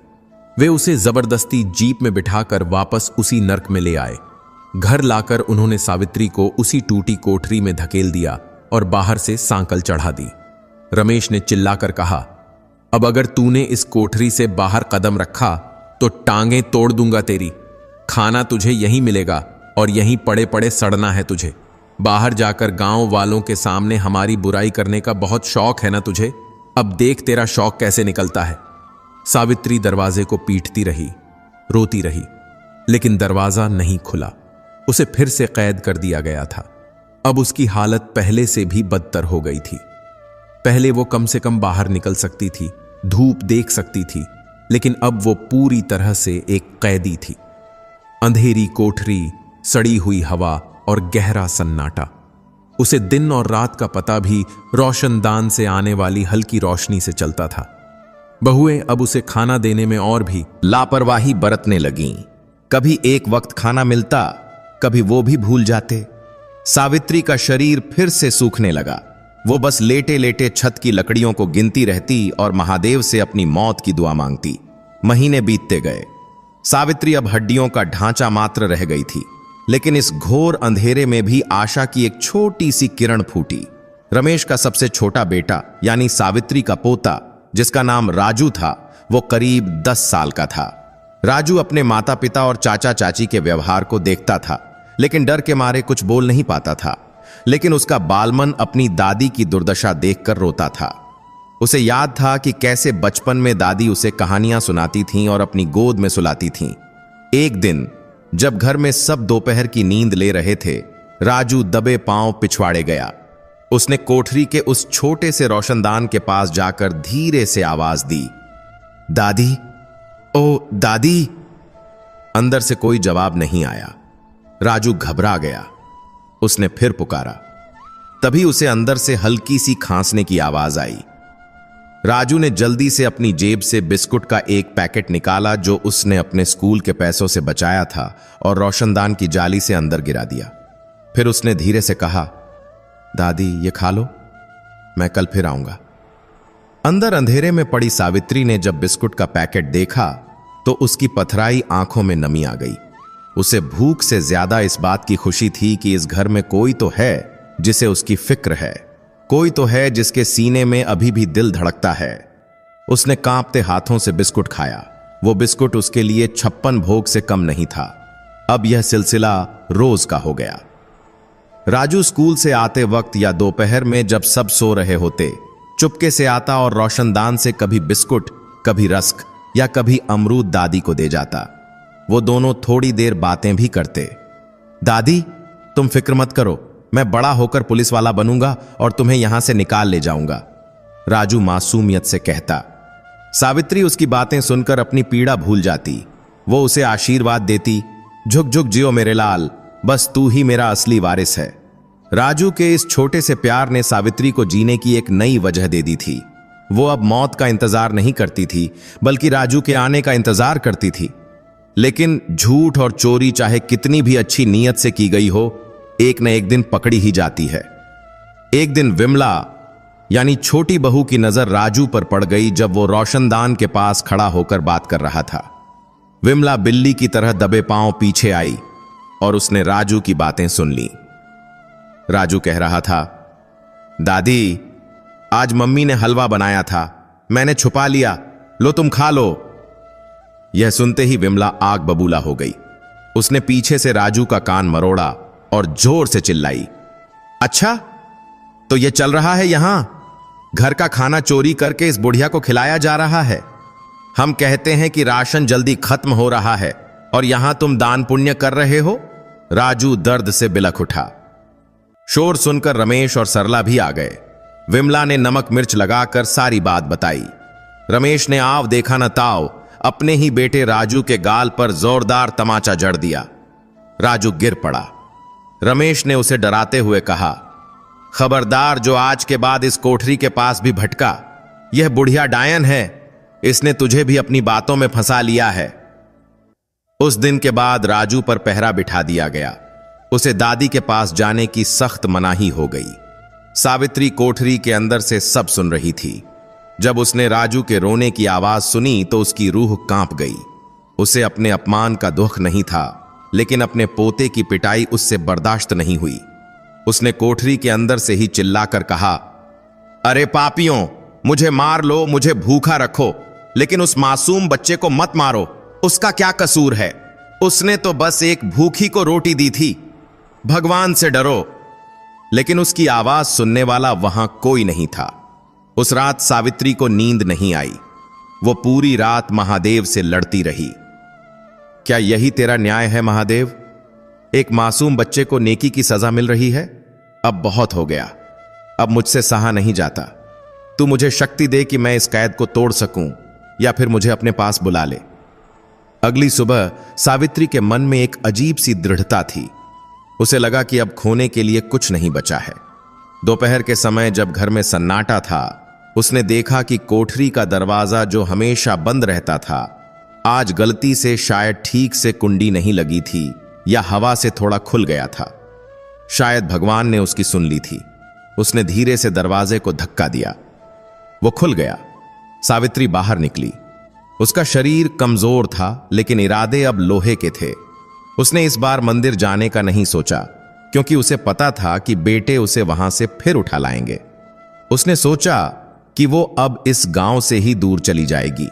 वे उसे जबरदस्ती जीप में बिठाकर वापस उसी नर्क में ले आए। घर लाकर उन्होंने सावित्री को उसी टूटी कोठरी में धकेल दिया और बाहर से सांकल चढ़ा दी। रमेश ने चिल्लाकर कहा, अब अगर तूने इस कोठरी से बाहर कदम रखा तो टांगें तोड़ दूंगा तेरी। खाना तुझे यहीं मिलेगा और यहीं पड़े पड़े सड़ना है तुझे। बाहर जाकर गांव वालों के सामने हमारी बुराई करने का बहुत शौक है ना तुझे? अब देख तेरा शौक कैसे निकलता है। सावित्री दरवाजे को पीटती रही, रोती रही, लेकिन दरवाजा नहीं खुला। उसे फिर से कैद कर दिया गया था। अब उसकी हालत पहले से भी बदतर हो गई थी। पहले वो कम से कम बाहर निकल सकती थी, धूप देख सकती थी, लेकिन अब वो पूरी तरह से एक कैदी थी। अंधेरी कोठरी, सड़ी हुई हवा और गहरा सन्नाटा। उसे दिन और रात का पता भी रोशनदान से आने वाली हल्की रोशनी से चलता था। बहुएं अब उसे खाना देने में और भी लापरवाही बरतने लगीं। कभी एक वक्त खाना मिलता, कभी वो भी भूल जाते। सावित्री का शरीर फिर से सूखने लगा। वो बस लेटे लेटे छत की लकड़ियों को गिनती रहती और महादेव से अपनी मौत की दुआ मांगती। महीने बीतते गए। सावित्री अब हड्डियों का ढांचा मात्र रह गई थी, लेकिन इस घोर अंधेरे में भी आशा की एक छोटी सी किरण फूटी। रमेश का सबसे छोटा बेटा यानी सावित्री का पोता, जिसका नाम राजू था, वो करीब 10 साल का था। राजू अपने माता पिता और चाचा चाची के व्यवहार को देखता था, लेकिन डर के मारे कुछ बोल नहीं पाता था। लेकिन उसका बालमन अपनी दादी की दुर्दशा देखकर रोता था। उसे याद था कि कैसे बचपन में दादी उसे कहानियां सुनाती थीं और अपनी गोद में सुलाती थीं। एक दिन जब घर में सब दोपहर की नींद ले रहे थे, राजू दबे पांव पिछवाड़े गया। उसने कोठरी के उस छोटे से रोशनदान के पास जाकर धीरे से आवाज दी, दादी, ओ दादी। अंदर से कोई जवाब नहीं आया। राजू घबरा गया। उसने फिर पुकारा। तभी उसे अंदर से हल्की सी खांसने की आवाज आई। राजू ने जल्दी से अपनी जेब से बिस्कुट का एक पैकेट निकाला जो उसने अपने स्कूल के पैसों से बचाया था, और रोशनदान की जाली से अंदर गिरा दिया। फिर उसने धीरे से कहा, दादी ये खा लो, मैं कल फिर आऊंगा। अंदर अंधेरे में पड़ी सावित्री ने जब बिस्कुट का पैकेट देखा तो उसकी पथराई आंखों में नमी आ गई। उसे भूख से ज्यादा इस बात की खुशी थी कि इस घर में कोई तो है जिसे उसकी फिक्र है, कोई तो है जिसके सीने में अभी भी दिल धड़कता है। उसने कांपते हाथों से बिस्कुट खाया। वो बिस्कुट उसके लिए 56 भोग से कम नहीं था। अब यह सिलसिला रोज का हो गया। राजू स्कूल से आते वक्त या दोपहर में जब सब सो रहे होते, चुपके से आता और रोशनदान से कभी बिस्कुट, कभी रस्क या कभी अमरूद दादी को दे जाता। वो दोनों थोड़ी देर बातें भी करते। दादी तुम फिक्र मत करो, मैं बड़ा होकर पुलिस वाला बनूंगा और तुम्हें यहां से निकाल ले जाऊंगा, राजू मासूमियत से कहता। सावित्री उसकी बातें सुनकर अपनी पीड़ा भूल जाती। वो उसे आशीर्वाद देती, झुक झुक जियो मेरे लाल, बस तू ही मेरा असली वारिस है। राजू के इस छोटे से प्यार ने सावित्री को जीने की एक नई वजह दे दी थी। वो अब मौत का इंतजार नहीं करती थी, बल्कि राजू के आने का इंतजार करती थी। लेकिन झूठ और चोरी चाहे कितनी भी अच्छी नीयत से की गई हो, एक न एक दिन पकड़ी ही जाती है। एक दिन विमला यानी छोटी बहू की नजर राजू पर पड़ गई जब वो रोशनदान के पास खड़ा होकर बात कर रहा था। विमला बिल्ली की तरह दबे पांव पीछे आई और उसने राजू की बातें सुन ली। राजू कह रहा था, दादी आज मम्मी ने हलवा बनाया था, मैंने छुपा लिया, लो तुम खा लो। यह सुनते ही विमला आग बबूला हो गई। उसने पीछे से राजू का कान मरोड़ा और जोर से चिल्लाई, अच्छा तो यह चल रहा है यहां? घर का खाना चोरी करके इस बुढ़िया को खिलाया जा रहा है। हम कहते हैं कि राशन जल्दी खत्म हो रहा है और यहां तुम दान पुण्य कर रहे हो। राजू दर्द से बिलख उठा। शोर सुनकर रमेश और सरला भी आ गए। विमला ने नमक मिर्च लगाकर सारी बात बताई। रमेश ने आव देखा न ताव अपने ही बेटे राजू के गाल पर जोरदार तमाचा जड़ दिया। राजू गिर पड़ा। रमेश ने उसे डराते हुए कहा, खबरदार जो आज के बाद इस कोठरी के पास भी भटका, यह बुढ़िया डायन है, इसने तुझे भी अपनी बातों में फंसा लिया है। उस दिन के बाद राजू पर पहरा बिठा दिया गया। उसे दादी के पास जाने की सख्त मनाही हो गई। सावित्री कोठरी के अंदर से सब सुन रही थी। जब उसने राजू के रोने की आवाज सुनी तो उसकी रूह कांप गई। उसे अपने अपमान का दुख नहीं था, लेकिन अपने पोते की पिटाई उससे बर्दाश्त नहीं हुई। उसने कोठरी के अंदर से ही चिल्लाकर कहा, अरे पापियों, मुझे मार लो, मुझे भूखा रखो, लेकिन उस मासूम बच्चे को मत मारो। उसका क्या कसूर है? उसने तो बस एक भूखी को रोटी दी थी। भगवान से डरो। लेकिन उसकी आवाज सुनने वाला वहां कोई नहीं था। उस रात सावित्री को नींद नहीं आई। वो पूरी रात महादेव से लड़ती रही। क्या यही तेरा न्याय है महादेव? एक मासूम बच्चे को नेकी की सजा मिल रही है। अब बहुत हो गया, अब मुझसे सहा नहीं जाता। तू मुझे शक्ति दे कि मैं इस कैद को तोड़ सकूं, या फिर मुझे अपने पास बुला ले। अगली सुबह सावित्री के मन में एक अजीब सी दृढ़ता थी। उसे लगा कि अब खोने के लिए कुछ नहीं बचा है। दोपहर के समय जब घर में सन्नाटा था, उसने देखा कि कोठरी का दरवाजा जो हमेशा बंद रहता था, आज गलती से शायद ठीक से कुंडी नहीं लगी थी या हवा से थोड़ा खुल गया था। शायद भगवान ने उसकी सुन ली थी। उसने धीरे से दरवाजे को धक्का दिया। वो खुल गया। सावित्री बाहर निकली। उसका शरीर कमजोर था, लेकिन इरादे अब लोहे के थे। उसने इस बार मंदिर जाने का नहीं सोचा, क्योंकि उसे पता था कि बेटे उसे वहां से फिर उठा लाएंगे। उसने सोचा कि वो अब इस गांव से ही दूर चली जाएगी,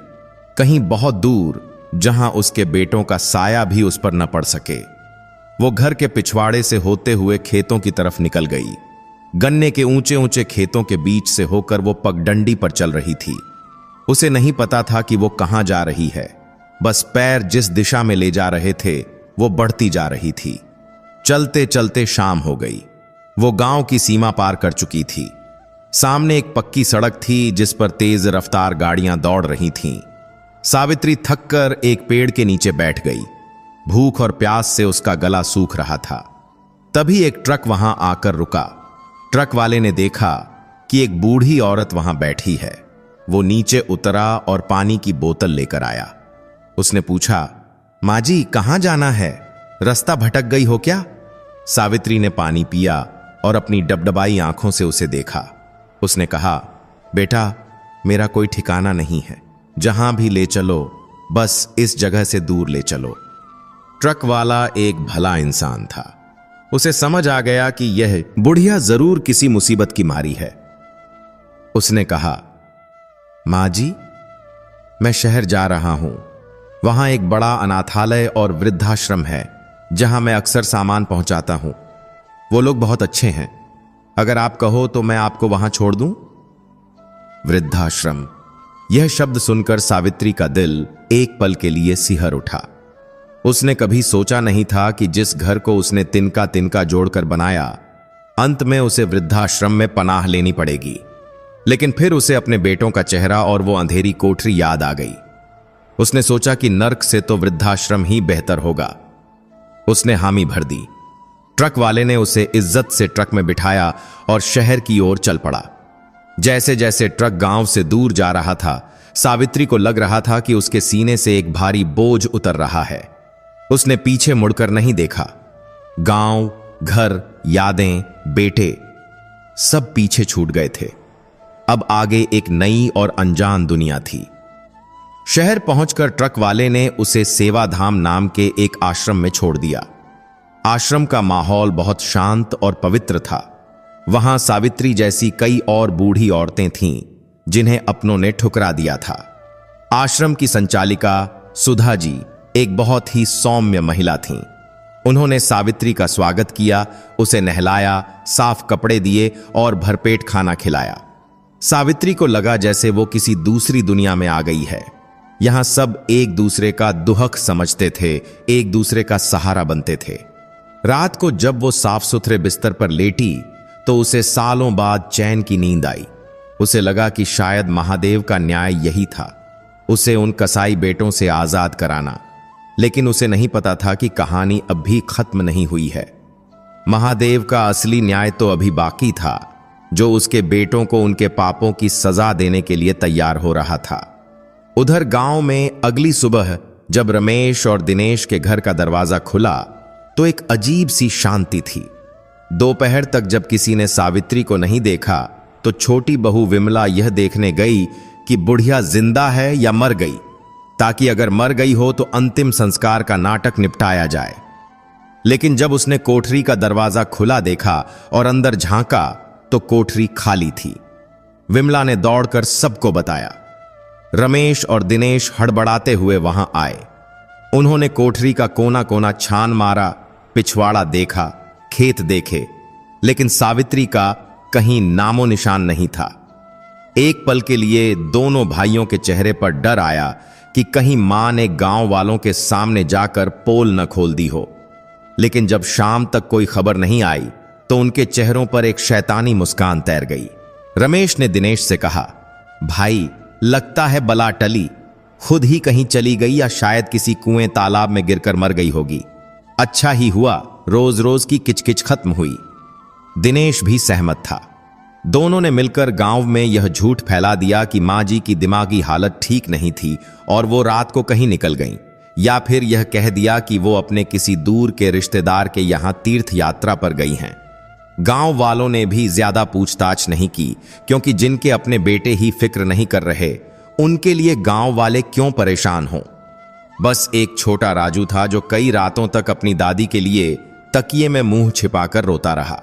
कहीं बहुत दूर, जहां उसके बेटों का साया भी उस पर न पड़ सके। वो घर के पिछवाड़े से होते हुए खेतों की तरफ निकल गई। गन्ने के ऊंचे ऊंचे खेतों के बीच से होकर वो पगडंडी पर चल रही थी। उसे नहीं पता था कि वो कहां जा रही है, बस पैर जिस दिशा में ले जा रहे थे वो बढ़ती जा रही थी। चलते चलते शाम हो गई। वो गांव की सीमा पार कर चुकी थी। सामने एक पक्की सड़क थी जिस पर तेज रफ्तार गाड़ियां दौड़ रही थीं। सावित्री थककर एक पेड़ के नीचे बैठ गई। भूख और प्यास से उसका गला सूख रहा था। तभी एक ट्रक वहां आकर रुका। ट्रक वाले ने देखा कि एक बूढ़ी औरत वहां बैठी है। वो नीचे उतरा और पानी की बोतल लेकर आया। उसने पूछा, माँ जी कहां जाना है? रास्ता भटक गई हो क्या? सावित्री ने पानी पिया और अपनी डबडबाई आंखों से उसे देखा। उसने कहा, बेटा मेरा कोई ठिकाना नहीं है, जहां भी ले चलो बस इस जगह से दूर ले चलो। ट्रक वाला एक भला इंसान था। उसे समझ आ गया कि यह बुढ़िया जरूर किसी मुसीबत की मारी है। उसने कहा, माँ जी मैं शहर जा रहा हूं। वहां एक बड़ा अनाथालय और वृद्धाश्रम है जहां मैं अक्सर सामान पहुंचाता हूं। वो लोग बहुत अच्छे हैं। अगर आप कहो तो मैं आपको वहां छोड़ दूं। वृद्धाश्रम, यह शब्द सुनकर सावित्री का दिल एक पल के लिए सिहर उठा। उसने कभी सोचा नहीं था कि जिस घर को उसने तिनका तिनका जोड़कर बनाया, अंत में उसे वृद्धाश्रम में पनाह लेनी पड़ेगी। लेकिन फिर उसे अपने बेटों का चेहरा और वो अंधेरी कोठरी याद आ गई। उसने सोचा कि नर्क से तो वृद्धाश्रम ही बेहतर होगा। उसने हामी भर दी। ट्रक वाले ने उसे इज्जत से ट्रक में बिठाया और शहर की ओर चल पड़ा। जैसे जैसे ट्रक गांव से दूर जा रहा था, सावित्री को लग रहा था कि उसके सीने से एक भारी बोझ उतर रहा है। उसने पीछे मुड़कर नहीं देखा। गांव, घर, यादें, बेटे सब पीछे छूट गए थे। अब आगे एक नई और अनजान दुनिया थी। शहर पहुंचकर ट्रक वाले ने उसे सेवाधाम नाम के एक आश्रम में छोड़ दिया। आश्रम का माहौल बहुत शांत और पवित्र था। वहां सावित्री जैसी कई और बूढ़ी औरतें थीं जिन्हें अपनों ने ठुकरा दिया था। आश्रम की संचालिका सुधा जी एक बहुत ही सौम्य महिला थीं। उन्होंने सावित्री का स्वागत किया, उसे नहलाया, साफ कपड़े दिए और भरपेट खाना खिलाया। सावित्री को लगा जैसे वो किसी दूसरी दुनिया में आ गई है। यहां सब एक दूसरे का दुहक समझते थे, एक दूसरे का सहारा बनते थे। रात को जब वो साफ सुथरे बिस्तर पर लेटी तो उसे सालों बाद चैन की नींद आई। उसे लगा कि शायद महादेव का न्याय यही था, उसे उन कसाई बेटों से आजाद कराना। लेकिन उसे नहीं पता था कि कहानी अब भी खत्म नहीं हुई है। महादेव का असली न्याय तो अभी बाकी था, जो उसके बेटों को उनके पापों की सजा देने के लिए तैयार हो रहा था। उधर गांव में अगली सुबह जब रमेश और दिनेश के घर का दरवाजा खुला तो एक अजीब सी शांति थी। दोपहर तक जब किसी ने सावित्री को नहीं देखा तो छोटी बहू विमला यह देखने गई कि बुढ़िया जिंदा है या मर गई, ताकि अगर मर गई हो तो अंतिम संस्कार का नाटक निपटाया जाए। लेकिन जब उसने कोठरी का दरवाजा खुला देखा और अंदर झांका तो कोठरी खाली थी। विमला ने दौड़कर सबको बताया। रमेश और दिनेश हड़बड़ाते हुए वहां आए। उन्होंने कोठरी का कोना कोना छान मारा, पिछवाड़ा देखा, खेत देखे, लेकिन सावित्री का कहीं नामो निशान नहीं था। एक पल के लिए दोनों भाइयों के चेहरे पर डर आया कि कहीं मां ने गांव वालों के सामने जाकर पोल न खोल दी हो। लेकिन जब शाम तक कोई खबर नहीं आई तो उनके चेहरों पर एक शैतानी मुस्कान तैर गई। रमेश ने दिनेश से कहा, भाई लगता है बला टली, खुद ही कहीं चली गई या शायद किसी कुएं तालाब में गिरकर मर गई होगी। अच्छा ही हुआ रोज रोज की किचकिच खत्म हुई। दिनेश भी सहमत था। दोनों ने मिलकर गांव में यह झूठ फैला दिया कि मां जी की दिमागी हालत ठीक नहीं थी और वो रात को कहीं निकल गईं, या फिर यह कह दिया कि वो अपने किसी दूर के रिश्तेदार के यहां तीर्थ यात्रा पर गई हैं। गांव वालों ने भी ज्यादा पूछताछ नहीं की, क्योंकि जिनके अपने बेटे ही फिक्र नहीं कर रहे उनके लिए गांव वाले क्यों परेशान हों। बस एक छोटा राजू था जो कई रातों तक अपनी दादी के लिए तकिए में मुंह छिपाकर रोता रहा।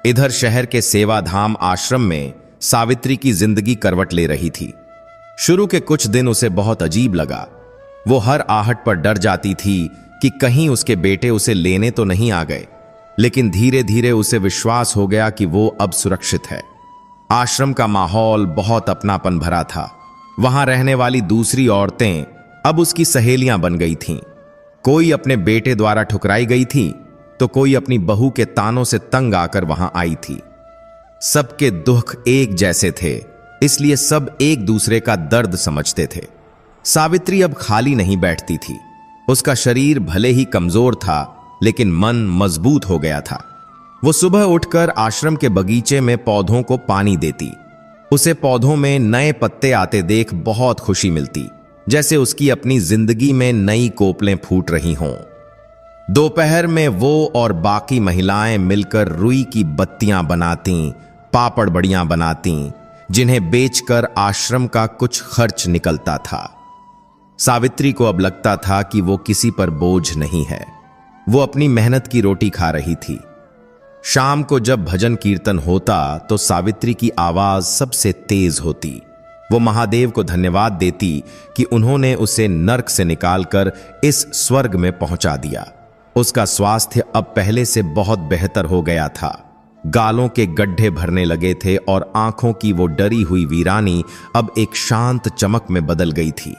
इधर शहर के सेवाधाम आश्रम में सावित्री की जिंदगी करवट ले रही थी। शुरू के कुछ दिन उसे बहुत अजीब लगा। वो हर आहट पर डर जाती थी कि कहीं उसके बेटे उसे लेने तो नहीं आ गए, लेकिन धीरे धीरे उसे विश्वास हो गया कि वो अब सुरक्षित है। आश्रम का माहौल बहुत अपनापन भरा था। वहां रहने वाली दूसरी औरतें अब उसकी सहेलियां बन गई थीं। कोई अपने बेटे द्वारा ठुकराई गई थी तो कोई अपनी बहू के तानों से तंग आकर वहां आई थी। सबके दुख एक जैसे थे, इसलिए सब एक दूसरे का दर्द समझते थे। सावित्री अब खाली नहीं बैठती थी। उसका शरीर भले ही कमजोर था, लेकिन मन मजबूत हो गया था। वो सुबह उठकर आश्रम के बगीचे में पौधों को पानी देती। उसे पौधों में नए पत्ते आते देख बहुत खुशी मिलती, जैसे उसकी अपनी जिंदगी में नई कोपलें फूट रही हों। दोपहर में वो और बाकी महिलाएं मिलकर रुई की बत्तियां बनाती, पापड़ बड़ियां बनाती, जिन्हें बेचकर आश्रम का कुछ खर्च निकलता था। सावित्री को अब लगता था कि वो किसी पर बोझ नहीं है। वो अपनी मेहनत की रोटी खा रही थी। शाम को जब भजन कीर्तन होता तो सावित्री की आवाज सबसे तेज होती। वो महादेव को धन्यवाद देती कि उन्होंने उसे नर्क से निकालकर इस स्वर्ग में पहुंचा दिया। उसका स्वास्थ्य अब पहले से बहुत बेहतर हो गया था। गालों के गड्ढे भरने लगे थे और आंखों की वो डरी हुई वीरानी अब एक शांत चमक में बदल गई थी।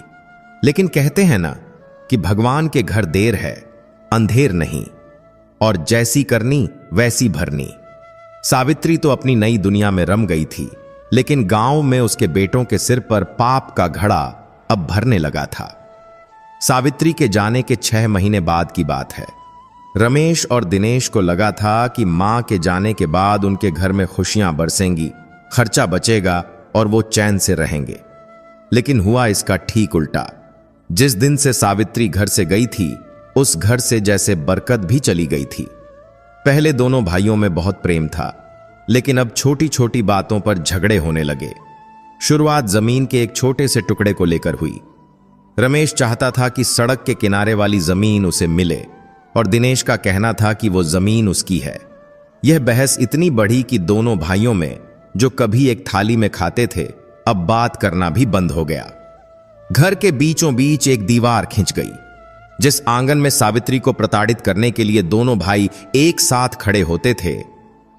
लेकिन कहते हैं ना कि भगवान के घर देर है, अंधेर नहीं, और जैसी करनी वैसी भरनी। सावित्री तो अपनी नई दुनिया में रम गई थी, लेकिन गांव में उसके बेटों के सिर पर पाप का घड़ा अब भरने लगा था। सावित्री के जाने के 6 महीने बाद की बात है। रमेश और दिनेश को लगा था कि मां के जाने के बाद उनके घर में खुशियां बरसेंगी, खर्चा बचेगा और वो चैन से रहेंगे। लेकिन हुआ इसका ठीक उल्टा। जिस दिन से सावित्री घर से गई थी, उस घर से जैसे बरकत भी चली गई थी। पहले दोनों भाइयों में बहुत प्रेम था, लेकिन अब छोटी छोटी बातों पर झगड़े होने लगे। शुरुआत जमीन के एक छोटे से टुकड़े को लेकर हुई। रमेश चाहता था कि सड़क के किनारे वाली जमीन उसे मिले और दिनेश का कहना था कि वो जमीन उसकी है। यह बहस इतनी बढ़ी कि दोनों भाइयों में, जो कभी एक थाली में खाते थे, अब बात करना भी बंद हो गया। घर के बीचों बीच एक दीवार खिंच गई। जिस आंगन में सावित्री को प्रताड़ित करने के लिए दोनों भाई एक साथ खड़े होते थे,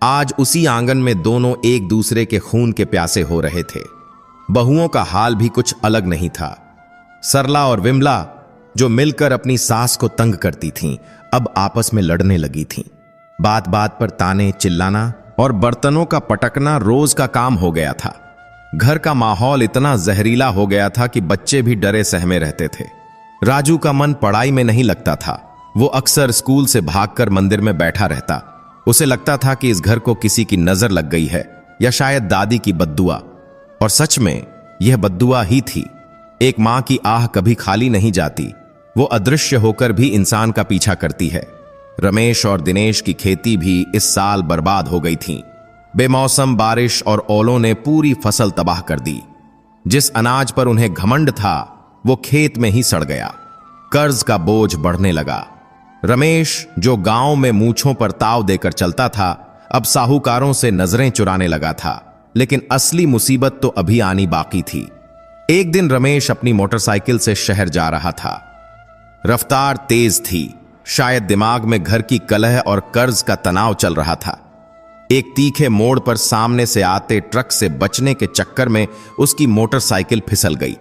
आज उसी आंगन में दोनों एक दूसरे के खून के प्यासे हो रहे थे। बहुओं का हाल भी कुछ अलग नहीं था। सरला और विमला, जो मिलकर अपनी सास को तंग करती थीं, अब आपस में लड़ने लगी थीं। बात बात पर ताने, चिल्लाना और बर्तनों का पटकना रोज का काम हो गया था। घर का माहौल इतना जहरीला हो गया था कि बच्चे भी डरे सहमे रहते थे। राजू का मन पढ़ाई में नहीं लगता था। वो अक्सर स्कूल से भागकर मंदिर में बैठा रहता। उसे लगता था कि इस घर को किसी की नजर लग गई है, या शायद दादी की बद्दुआ। और सच में यह बद्दुआ ही थी। एक मां की आह कभी खाली नहीं जाती। वो अदृश्य होकर भी इंसान का पीछा करती है। रमेश और दिनेश की खेती भी इस साल बर्बाद हो गई थी। बेमौसम बारिश और ओलों ने पूरी फसल तबाह कर दी। जिस अनाज पर उन्हें घमंड था, वो खेत में ही सड़ गया। कर्ज का बोझ बढ़ने लगा। रमेश, जो गांव में मूंछों पर ताव देकर चलता था, अब साहूकारों से नजरें चुराने लगा था। लेकिन असली मुसीबत तो अभी आनी बाकी थी। एक दिन रमेश अपनी मोटरसाइकिल से शहर जा रहा था। रफ्तार तेज थी। शायद दिमाग में घर की कलह और कर्ज का तनाव चल रहा था। एक तीखे मोड़ पर सामने से आते ट्रक से बचने के चक्कर में उसकी मोटरसाइकिल फिसल गई।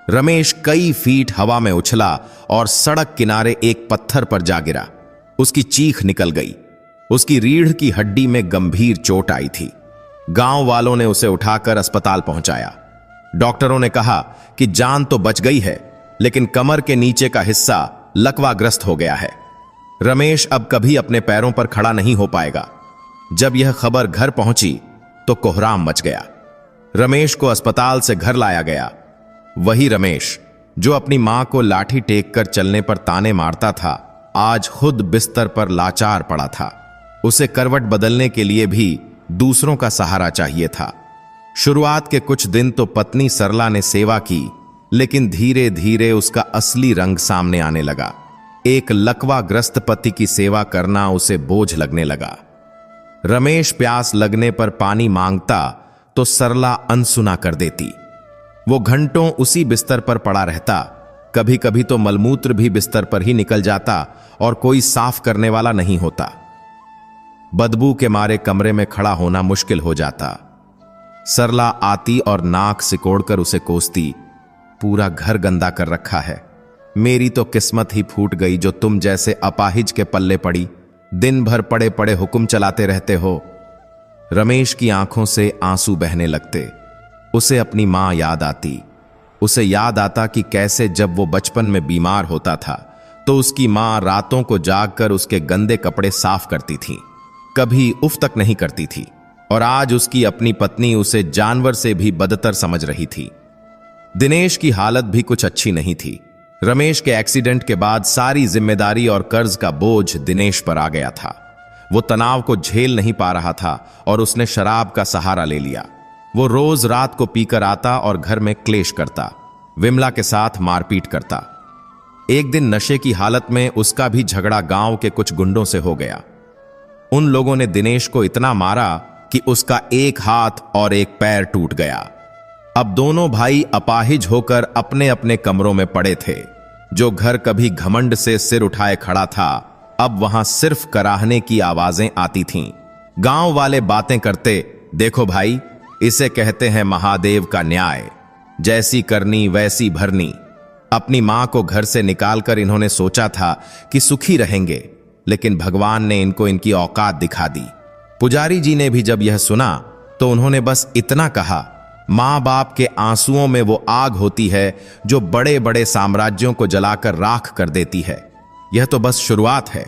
रमेश कई फीट हवा में उछला और सड़क किनारे एक पत्थर पर जा गिरा। उसकी चीख निकल गई। उसकी रीढ़ की हड्डी में गंभीर चोट आई थी। गांव वालों ने उसे उठाकर अस्पताल पहुंचाया। डॉक्टरों ने कहा कि जान तो बच गई है, लेकिन कमर के नीचे का हिस्सा लकवाग्रस्त हो गया है। रमेश अब कभी अपने पैरों पर खड़ा नहीं हो पाएगा। जब यह खबर घर पहुंची तो कोहराम मच गया। रमेश को अस्पताल से घर लाया गया। वही रमेश, जो अपनी मां को लाठी टेक कर चलने पर ताने मारता था, आज खुद बिस्तर पर लाचार पड़ा था। उसे करवट बदलने के लिए भी दूसरों का सहारा चाहिए था। शुरुआत के कुछ दिन तो पत्नी सरला ने सेवा की, लेकिन धीरे धीरे उसका असली रंग सामने आने लगा। एक लकवाग्रस्त पति की सेवा करना उसे बोझ लगने लगा। रमेश प्यास लगने पर पानी मांगता तो सरला अनसुना कर देती। वो घंटों उसी बिस्तर पर पड़ा रहता। कभी कभी तो मलमूत्र भी बिस्तर पर ही निकल जाता और कोई साफ करने वाला नहीं होता। बदबू के मारे कमरे में खड़ा होना मुश्किल हो जाता। सरला आती और नाक सिकोड़कर उसे कोसती, पूरा घर गंदा कर रखा है। मेरी तो किस्मत ही फूट गई जो तुम जैसे अपाहिज के पल्ले पड़ी। दिन भर पड़े पड़े हुक्म चलाते रहते हो। रमेश की आंखों से आंसू बहने लगते। उसे अपनी मां याद आती। उसे याद आता कि कैसे जब वो बचपन में बीमार होता था तो उसकी मां रातों को जागकर उसके गंदे कपड़े साफ करती थी, कभी उफ तक नहीं करती थी। और आज उसकी अपनी पत्नी उसे जानवर से भी बदतर समझ रही थी। दिनेश की हालत भी कुछ अच्छी नहीं थी। रमेश के एक्सीडेंट के बाद सारी जिम्मेदारी और कर्ज का बोझ दिनेश पर आ गया था। वो तनाव को झेल नहीं पा रहा था और उसने शराब का सहारा ले लिया। वो रोज रात को पीकर आता और घर में क्लेश करता, विमला के साथ मारपीट करता। एक दिन नशे की हालत में उसका भी झगड़ा गांव के कुछ गुंडों से हो गया। उन लोगों ने दिनेश को इतना मारा कि उसका एक हाथ और एक पैर टूट गया। अब दोनों भाई अपाहिज होकर अपने अपने कमरों में पड़े थे। जो घर कभी घमंड से सिर उठाए खड़ा था, अब वहां सिर्फ कराहने की आवाजें आती थीं। गांव वाले बातें करते, देखो भाई, इसे कहते हैं महादेव का न्याय, जैसी करनी वैसी भरनी। अपनी मां को घर से निकालकर इन्होंने सोचा था कि सुखी रहेंगे, लेकिन भगवान ने इनको इनकी औकात दिखा दी। पुजारी जी ने भी जब यह सुना तो उन्होंने बस इतना कहा, मां बाप के आंसुओं में वो आग होती है जो बड़े बड़े साम्राज्यों को जलाकर राख कर देती है। यह तो बस शुरुआत है।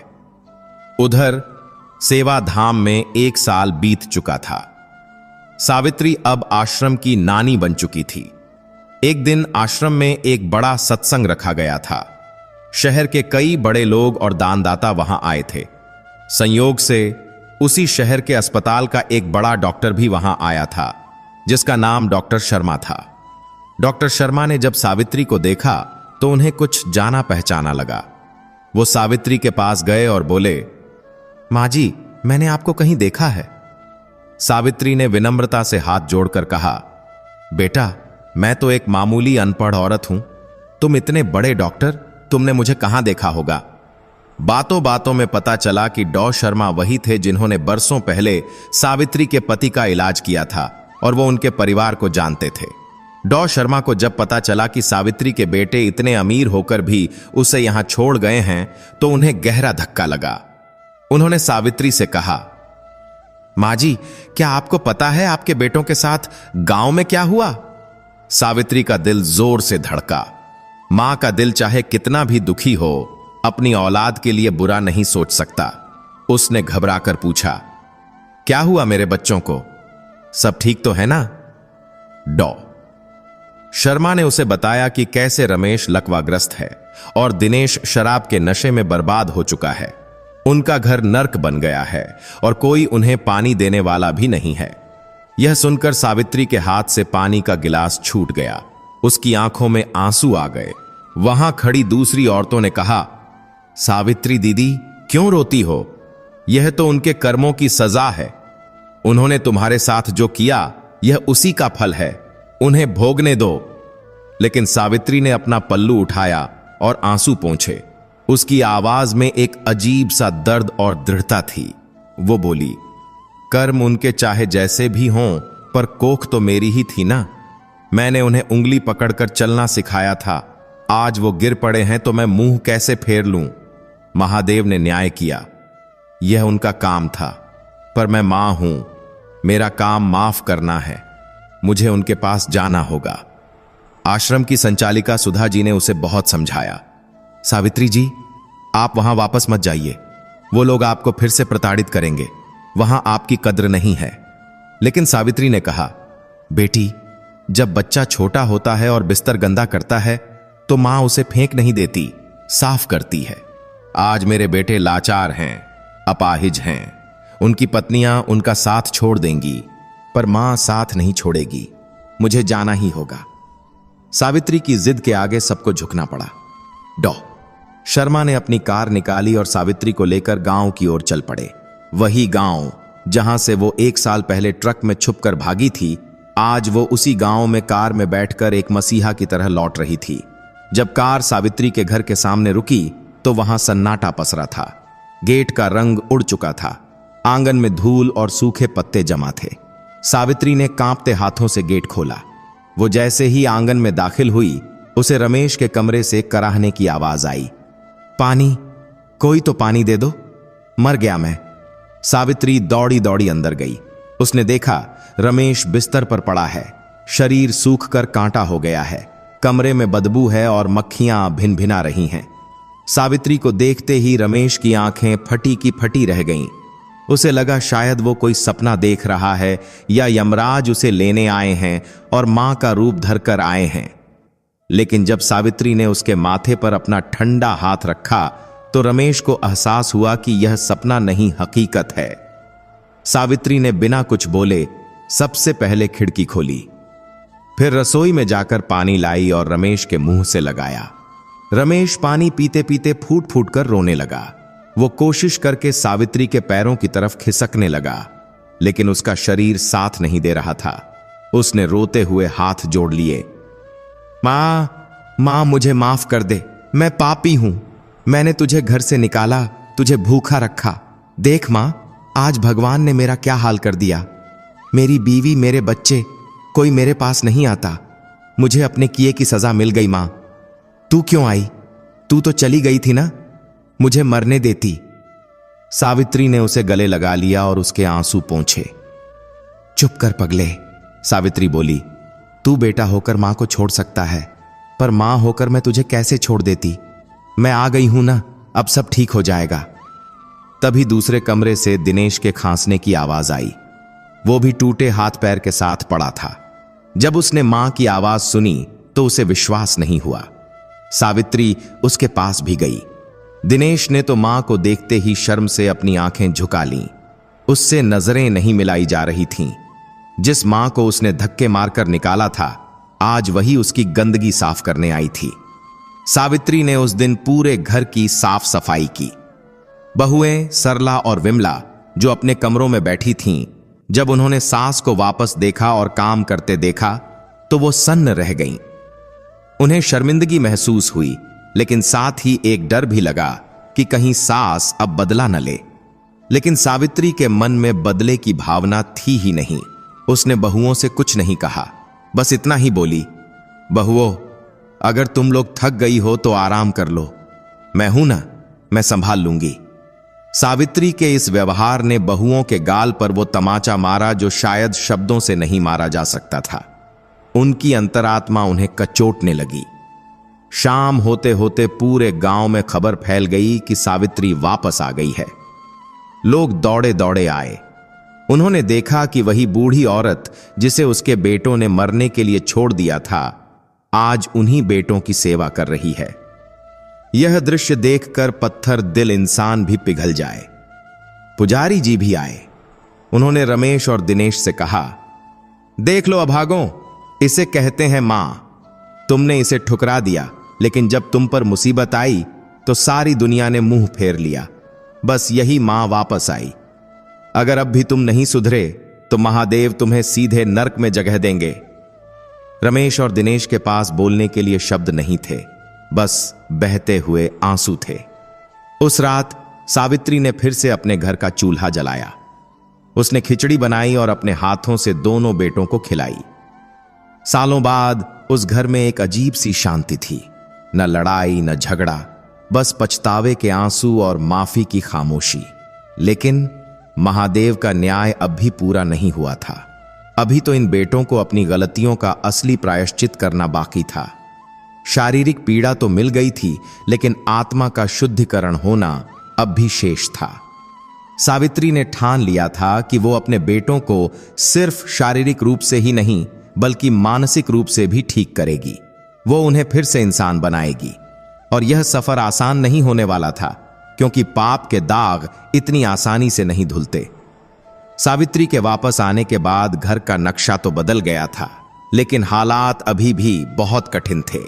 उधर सेवा धाम में 1 साल बीत चुका था। सावित्री अब आश्रम की नानी बन चुकी थी। एक दिन आश्रम में एक बड़ा सत्संग रखा गया था। शहर के कई बड़े लोग और दानदाता वहां आए थे। संयोग से उसी शहर के अस्पताल का एक बड़ा डॉक्टर भी वहां आया था, जिसका नाम डॉक्टर शर्मा था। डॉक्टर शर्मा ने जब सावित्री को देखा तो उन्हें कुछ जाना पहचाना लगा। वो सावित्री के पास गए और बोले, मां जी, मैंने आपको कहीं देखा है। सावित्री ने विनम्रता से हाथ जोड़कर कहा, बेटा, मैं तो एक मामूली अनपढ़ औरत हूं। तुम इतने बड़े डॉक्टर, तुमने मुझे कहां देखा होगा। बातों बातों में पता चला कि डॉ शर्मा वही थे जिन्होंने बरसों पहले सावित्री के पति का इलाज किया था और वो उनके परिवार को जानते थे। डॉ शर्मा को जब पता चला कि सावित्री के बेटे इतने अमीर होकर भी उसे यहां छोड़ गए हैं तो उन्हें गहरा धक्का लगा। उन्होंने सावित्री से कहा, मां जी, क्या आपको पता है आपके बेटों के साथ गांव में क्या हुआ? सावित्री का दिल जोर से धड़का। मां का दिल चाहे कितना भी दुखी हो, अपनी औलाद के लिए बुरा नहीं सोच सकता। उसने घबराकर पूछा, क्या हुआ मेरे बच्चों को? सब ठीक तो है ना? डॉ शर्मा ने उसे बताया कि कैसे रमेश लकवाग्रस्त है और दिनेश शराब के नशे में बर्बाद हो चुका है। उनका घर नर्क बन गया है और कोई उन्हें पानी देने वाला भी नहीं है। यह सुनकर सावित्री के हाथ से पानी का गिलास छूट गया। उसकी आंखों में आंसू आ गए। वहां खड़ी दूसरी औरतों ने कहा, सावित्री दीदी, क्यों रोती हो? यह तो उनके कर्मों की सजा है। उन्होंने तुम्हारे साथ जो किया यह उसी का फल है, उन्हें भोगने दो। लेकिन सावित्री ने अपना पल्लू उठाया और आंसू पोंछे। उसकी आवाज में एक अजीब सा दर्द और दृढ़ता थी। वो बोली, कर्म उनके चाहे जैसे भी हों, पर कोख तो मेरी ही थी ना। मैंने उन्हें उंगली पकड़कर चलना सिखाया था। आज वो गिर पड़े हैं तो मैं मुंह कैसे फेर लूं? महादेव ने न्याय किया, यह उनका काम था। पर मैं मां हूं, मेरा काम माफ करना है। मुझे उनके पास जाना होगा। आश्रम की संचालिका सुधा जी ने उसे बहुत समझाया। सावित्री जी, आप वहां वापस मत जाइए। वो लोग आपको फिर से प्रताड़ित करेंगे। वहां आपकी कद्र नहीं है। लेकिन सावित्री ने कहा, बेटी, जब बच्चा छोटा होता है और बिस्तर गंदा करता है तो मां उसे फेंक नहीं देती, साफ करती है। आज मेरे बेटे लाचार हैं, अपाहिज हैं। उनकी पत्नियां उनका साथ छोड़ देंगी, पर मां साथ नहीं छोड़ेगी। मुझे जाना ही होगा। सावित्री की जिद के आगे सबको झुकना पड़ा। डॉ शर्मा ने अपनी कार निकाली और सावित्री को लेकर गांव की ओर चल पड़े। वही गांव जहां से वो 1 साल पहले ट्रक में छुपकर भागी थी, आज वो उसी गांव में कार में बैठकर एक मसीहा की तरह लौट रही थी। जब कार सावित्री के घर के सामने रुकी तो वहां सन्नाटा पसरा था। गेट का रंग उड़ चुका था। आंगन में धूल और सूखे पत्ते जमा थे। सावित्री ने कांपते हाथों से गेट खोला। वो जैसे ही आंगन में दाखिल हुई, उसे रमेश के कमरे से कराहने की आवाज आई, पानी, कोई तो पानी दे दो, मर गया मैं। सावित्री दौड़ी दौड़ी अंदर गई। उसने देखा रमेश बिस्तर पर पड़ा है। शरीर सूख कर कांटा हो गया है। कमरे में बदबू है और मक्खियां भिनभिना रही हैं। सावित्री को देखते ही रमेश की आंखें फटी की फटी रह गईं। उसे लगा शायद वो कोई सपना देख रहा है या यमराज उसे लेने आए हैं और मां का रूप धरकर आए हैं। लेकिन जब सावित्री ने उसके माथे पर अपना ठंडा हाथ रखा तो रमेश को एहसास हुआ कि यह सपना नहीं, हकीकत है। सावित्री ने बिना कुछ बोले सबसे पहले खिड़की खोली, फिर रसोई में जाकर पानी लाई और रमेश के मुंह से लगाया। रमेश पानी पीते पीते फूट फूट कर रोने लगा। वो कोशिश करके सावित्री के पैरों की तरफ खिसकने लगा, लेकिन उसका शरीर साथ नहीं दे रहा था। उसने रोते हुए हाथ जोड़ लिए। मां, मुझे माफ कर दे, मैं पापी हूं। मैंने तुझे घर से निकाला, तुझे भूखा रखा। देख मां, आज भगवान ने मेरा क्या हाल कर दिया। मेरी बीवी, मेरे बच्चे, कोई मेरे पास नहीं आता। मुझे अपने किए की सजा मिल गई। मां, तू क्यों आई? तू तो चली गई थी ना, मुझे मरने देती। सावित्री ने उसे गले लगा लिया और उसके आंसू पोंछे। चुप कर पगले, सावित्री बोली। तू बेटा होकर मां को छोड़ सकता है, पर मां होकर मैं तुझे कैसे छोड़ देती। मैं आ गई हूं ना, अब सब ठीक हो जाएगा। तभी दूसरे कमरे से दिनेश के खांसने की आवाज आई। वो भी टूटे हाथ पैर के साथ पड़ा था। जब उसने मां की आवाज सुनी तो उसे विश्वास नहीं हुआ। सावित्री उसके पास भी गई। दिनेश ने तो मां को देखते ही शर्म से अपनी आंखें झुका लीं। उससे नजरें नहीं मिलाई जा रही थीं। जिस मां को उसने धक्के मारकर निकाला था, आज वही उसकी गंदगी साफ करने आई थी। सावित्री ने उस दिन पूरे घर की साफ सफाई की। बहुएं सरला और विमला जो अपने कमरों में बैठी थीं, जब उन्होंने सास को वापस देखा और काम करते देखा तो वो सन्न रह गईं। उन्हें शर्मिंदगी महसूस हुई, लेकिन साथ ही एक डर भी लगा कि कहीं सास अब बदला न ले। लेकिन सावित्री के मन में बदले की भावना थी ही नहीं। उसने बहुओं से कुछ नहीं कहा, बस इतना ही बोली, बहुओं, अगर तुम लोग थक गई हो तो आराम कर लो, मैं हूं ना, मैं संभाल लूंगी। सावित्री के इस व्यवहार ने बहुओं के गाल पर वो तमाचा मारा जो शायद शब्दों से नहीं मारा जा सकता था। उनकी अंतरात्मा उन्हें कचोटने लगी। शाम होते होते पूरे गांव में खबर फैल गई कि सावित्री वापस आ गई है। लोग दौड़े दौड़े आए। उन्होंने देखा कि वही बूढ़ी औरत जिसे उसके बेटों ने मरने के लिए छोड़ दिया था, आज उन्हीं बेटों की सेवा कर रही है। यह दृश्य देखकर पत्थर दिल इंसान भी पिघल जाए। पुजारी जी भी आए। उन्होंने रमेश और दिनेश से कहा, देख लो अभागों, इसे कहते हैं मां। तुमने इसे ठुकरा दिया, लेकिन जब तुम पर मुसीबत आई तो सारी दुनिया ने मुंह फेर लिया। बस यही मां वापस आई। अगर अब भी तुम नहीं सुधरे तो महादेव तुम्हें सीधे नरक में जगह देंगे। रमेश और दिनेश के पास बोलने के लिए शब्द नहीं थे, बस बहते हुए आंसू थे। उस रात सावित्री ने फिर से अपने घर का चूल्हा जलाया। उसने खिचड़ी बनाई और अपने हाथों से दोनों बेटों को खिलाई। सालों बाद उस घर में एक अजीब सी शांति थी। न लड़ाई न झगड़ा, बस पछतावे के आंसू और माफी की खामोशी। लेकिन महादेव का न्याय अब भी पूरा नहीं हुआ था। अभी तो इन बेटों को अपनी गलतियों का असली प्रायश्चित करना बाकी था। शारीरिक पीड़ा तो मिल गई थी, लेकिन आत्मा का शुद्धिकरण होना अब भी शेष था। सावित्री ने ठान लिया था कि वो अपने बेटों को सिर्फ शारीरिक रूप से ही नहीं, बल्कि मानसिक रूप से भी ठीक करेगी। वो उन्हें फिर से इंसान बनाएगी। और यह सफर आसान नहीं होने वाला था, क्योंकि पाप के दाग इतनी आसानी से नहीं धुलते। सावित्री के वापस आने के बाद घर का नक्शा तो बदल गया था, लेकिन हालात अभी भी बहुत कठिन थे।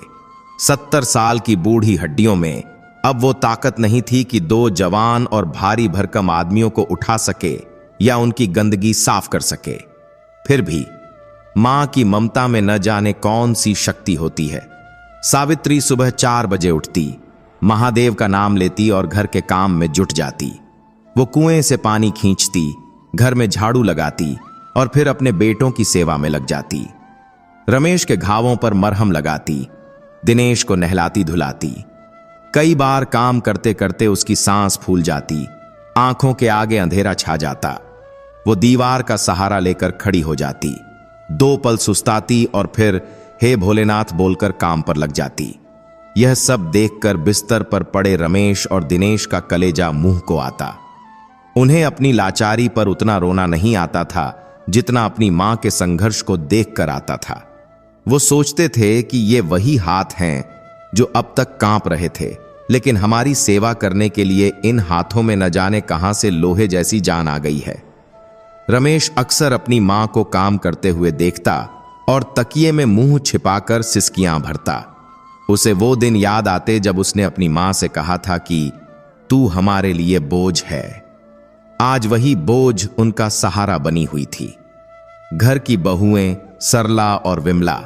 70 साल की बूढ़ी हड्डियों में अब वो ताकत नहीं थी कि 2 जवान और भारी भरकम आदमियों को उठा सके या उनकी गंदगी साफ कर सके। फिर भी मां की ममता में न जाने कौन सी शक्ति होती है। सावित्री सुबह 4 बजे उठती, महादेव का नाम लेती और घर के काम में जुट जाती। वो कुएं से पानी खींचती, घर में झाड़ू लगाती और फिर अपने बेटों की सेवा में लग जाती। रमेश के घावों पर मरहम लगाती, दिनेश को नहलाती धुलाती। कई बार काम करते करते उसकी सांस फूल जाती, आंखों के आगे अंधेरा छा जाता। वो दीवार का सहारा लेकर खड़ी हो जाती, 2 पल सुस्ताती और फिर हे भोलेनाथ बोलकर काम पर लग जाती। यह सब देखकर बिस्तर पर पड़े रमेश और दिनेश का कलेजा मुंह को आता। उन्हें अपनी लाचारी पर उतना रोना नहीं आता था जितना अपनी मां के संघर्ष को देखकर आता था। वो सोचते थे कि ये वही हाथ हैं जो अब तक कांप रहे थे, लेकिन हमारी सेवा करने के लिए इन हाथों में न जाने कहां से लोहे जैसी जान आ गई है। रमेश अक्सर अपनी मां को काम करते हुए देखता और तकिए में मुंह छिपाकर सिसकियां भरता। उसे वो दिन याद आते जब उसने अपनी मां से कहा था कि तू हमारे लिए बोझ है। आज वही बोझ उनका सहारा बनी हुई थी। घर की बहुएं सरला और विमला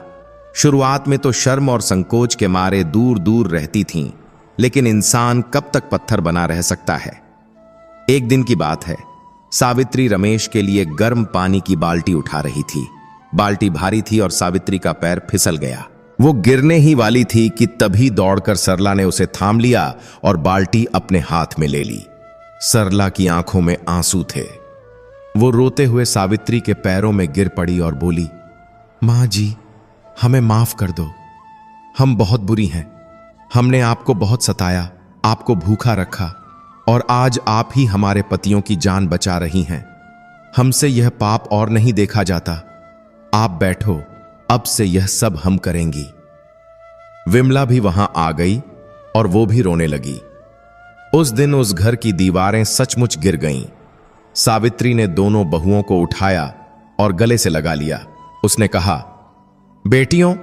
शुरुआत में तो शर्म और संकोच के मारे दूर दूर रहती थीं, लेकिन इंसान कब तक पत्थर बना रह सकता है। एक दिन की बात है, सावित्री रमेश के लिए गर्म पानी की बाल्टी उठा रही थी। बाल्टी भारी थी और सावित्री का पैर फिसल गया। वो गिरने ही वाली थी कि तभी दौड़कर सरला ने उसे थाम लिया और बाल्टी अपने हाथ में ले ली। सरला की आंखों में आंसू थे। वो रोते हुए सावित्री के पैरों में गिर पड़ी और बोली, मां जी, हमें माफ कर दो। हम बहुत बुरी हैं। हमने आपको बहुत सताया, आपको भूखा रखा और आज आप ही हमारे पतियों की जान बचा रही हैं। हमसे यह पाप और नहीं देखा जाता। आप बैठो, अब से यह सब हम करेंगी। विमला भी वहां आ गई और वो भी रोने लगी। उस दिन उस घर की दीवारें सचमुच गिर गईं। सावित्री ने दोनों बहुओं को उठाया और गले से लगा लिया। उसने कहा, बेटियों,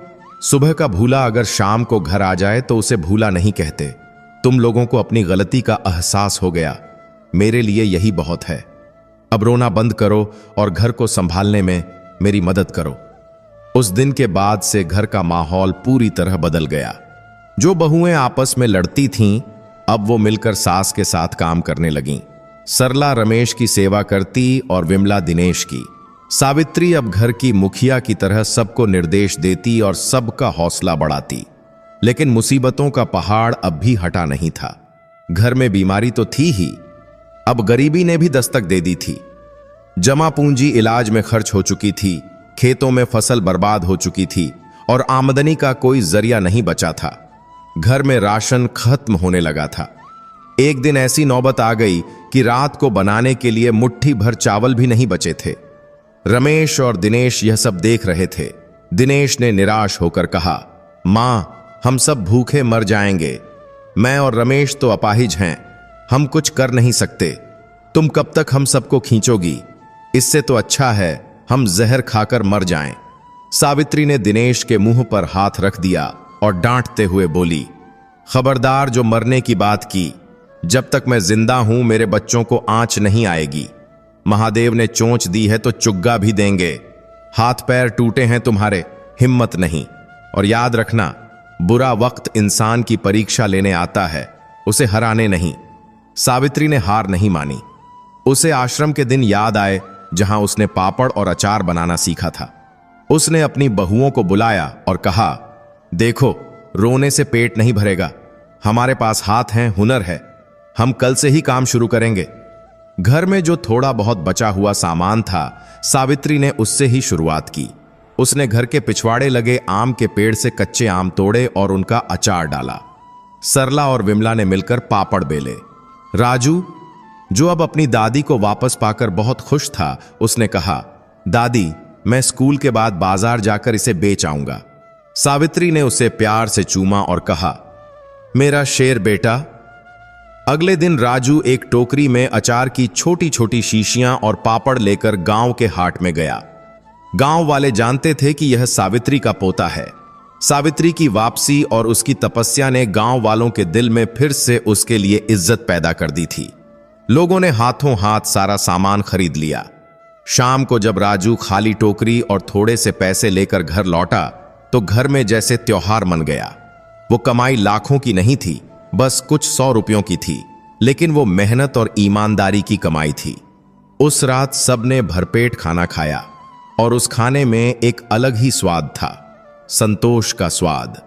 सुबह का भूला अगर शाम को घर आ जाए तो उसे भूला नहीं कहते। तुम लोगों को अपनी गलती का एहसास हो गया, मेरे लिए यही बहुत है। अब रोना बंद करो और घर को संभालने में मेरी मदद करो। उस दिन के बाद से घर का माहौल पूरी तरह बदल गया। जो बहुएं आपस में लड़ती थीं, अब वो मिलकर सास के साथ काम करने लगीं। सरला रमेश की सेवा करती और विमला दिनेश की। सावित्री अब घर की मुखिया की तरह सबको निर्देश देती और सबका हौसला बढ़ाती। लेकिन मुसीबतों का पहाड़ अब भी हटा नहीं था। घर में बीमारी तो थी ही, अब गरीबी ने भी दस्तक दे दी थी। जमा पूंजी इलाज में खर्च हो चुकी थी, खेतों में फसल बर्बाद हो चुकी थी और आमदनी का कोई जरिया नहीं बचा था। घर में राशन खत्म होने लगा था। एक दिन ऐसी नौबत आ गई कि रात को बनाने के लिए मुट्ठी भर चावल भी नहीं बचे थे। रमेश और दिनेश यह सब देख रहे थे। दिनेश ने निराश होकर कहा, मां, हम सब भूखे मर जाएंगे। मैं और रमेश तो अपाहिज हैं, हम कुछ कर नहीं सकते। तुम कब तक हम सबको खींचोगी? इससे तो अच्छा है हम जहर खाकर मर जाएं। सावित्री ने दिनेश के मुंह पर हाथ रख दिया और डांटते हुए बोली, खबरदार, जो मरने की बात की, जब तक मैं जिंदा हूं मेरे बच्चों को आंच नहीं आएगी। महादेव ने चोंच दी है तो चुग्गा भी देंगे। हाथ पैर टूटे हैं तुम्हारे, हिम्मत नहीं। और याद रखना, बुरा वक्त इंसान की परीक्षा लेने आता है, उसे हराने नहीं। सावित्री ने हार नहीं मानी। उसे आश्रम के दिन याद आए जहां उसने पापड़ और अचार बनाना सीखा था। उसने अपनी बहुओं को बुलाया और कहा, देखो, रोने से पेट नहीं भरेगा। हमारे पास हाथ हैं, हुनर है। हम कल से ही काम शुरू करेंगे। घर में जो थोड़ा बहुत बचा हुआ सामान था, सावित्री ने उससे ही शुरुआत की। उसने घर के पिछवाड़े लगे आम के पेड़ से कच्चे आम तोड़े और उनका अचार डाला। सरला और विमला ने मिलकर पापड़ बेले। राजू, जो अब अपनी दादी को वापस पाकर बहुत खुश था, उसने कहा, दादी, मैं स्कूल के बाद बाजार जाकर इसे बेच आऊंगा। सावित्री ने उसे प्यार से चूमा और कहा, मेरा शेर बेटा। अगले दिन राजू एक टोकरी में अचार की छोटी छोटी शीशियां और पापड़ लेकर गांव के हाट में गया। गांव वाले जानते थे कि यह सावित्री का पोता है। सावित्री की वापसी और उसकी तपस्या ने गांव वालों के दिल में फिर से उसके लिए इज्जत पैदा कर दी थी। लोगों ने हाथों हाथ सारा सामान खरीद लिया। शाम को जब राजू खाली टोकरी और थोड़े से पैसे लेकर घर लौटा तो घर में जैसे त्योहार मन गया। वो कमाई लाखों की नहीं थी, बस कुछ 100 रुपयों की थी, लेकिन वो मेहनत और ईमानदारी की कमाई थी। उस रात सबने भरपेट खाना खाया और उस खाने में एक अलग ही स्वाद था, संतोष का स्वाद।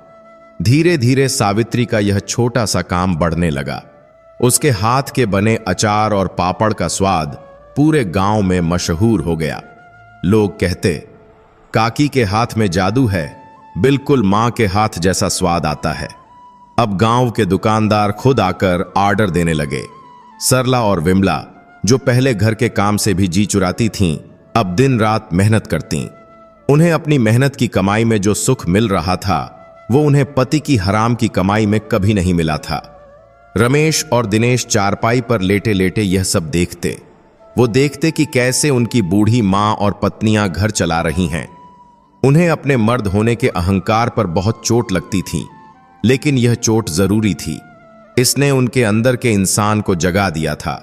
धीरे धीरे सावित्री का यह छोटा सा काम बढ़ने लगा। उसके हाथ के बने अचार और पापड़ का स्वाद पूरे गांव में मशहूर हो गया। लोग कहते, काकी के हाथ में जादू है, बिल्कुल मां के हाथ जैसा स्वाद आता है। अब गांव के दुकानदार खुद आकर ऑर्डर देने लगे। सरला और विमला, जो पहले घर के काम से भी जी चुराती थीं, अब दिन रात मेहनत करतीं। उन्हें अपनी मेहनत की कमाई में जो सुख मिल रहा था, वो उन्हें पति की हराम की कमाई में कभी नहीं मिला था। रमेश और दिनेश चारपाई पर लेटे लेटे यह सब देखते। वो देखते कि कैसे उनकी बूढ़ी मां और पत्नियां घर चला रही हैं। उन्हें अपने मर्द होने के अहंकार पर बहुत चोट लगती थी, लेकिन यह चोट जरूरी थी। इसने उनके अंदर के इंसान को जगा दिया था।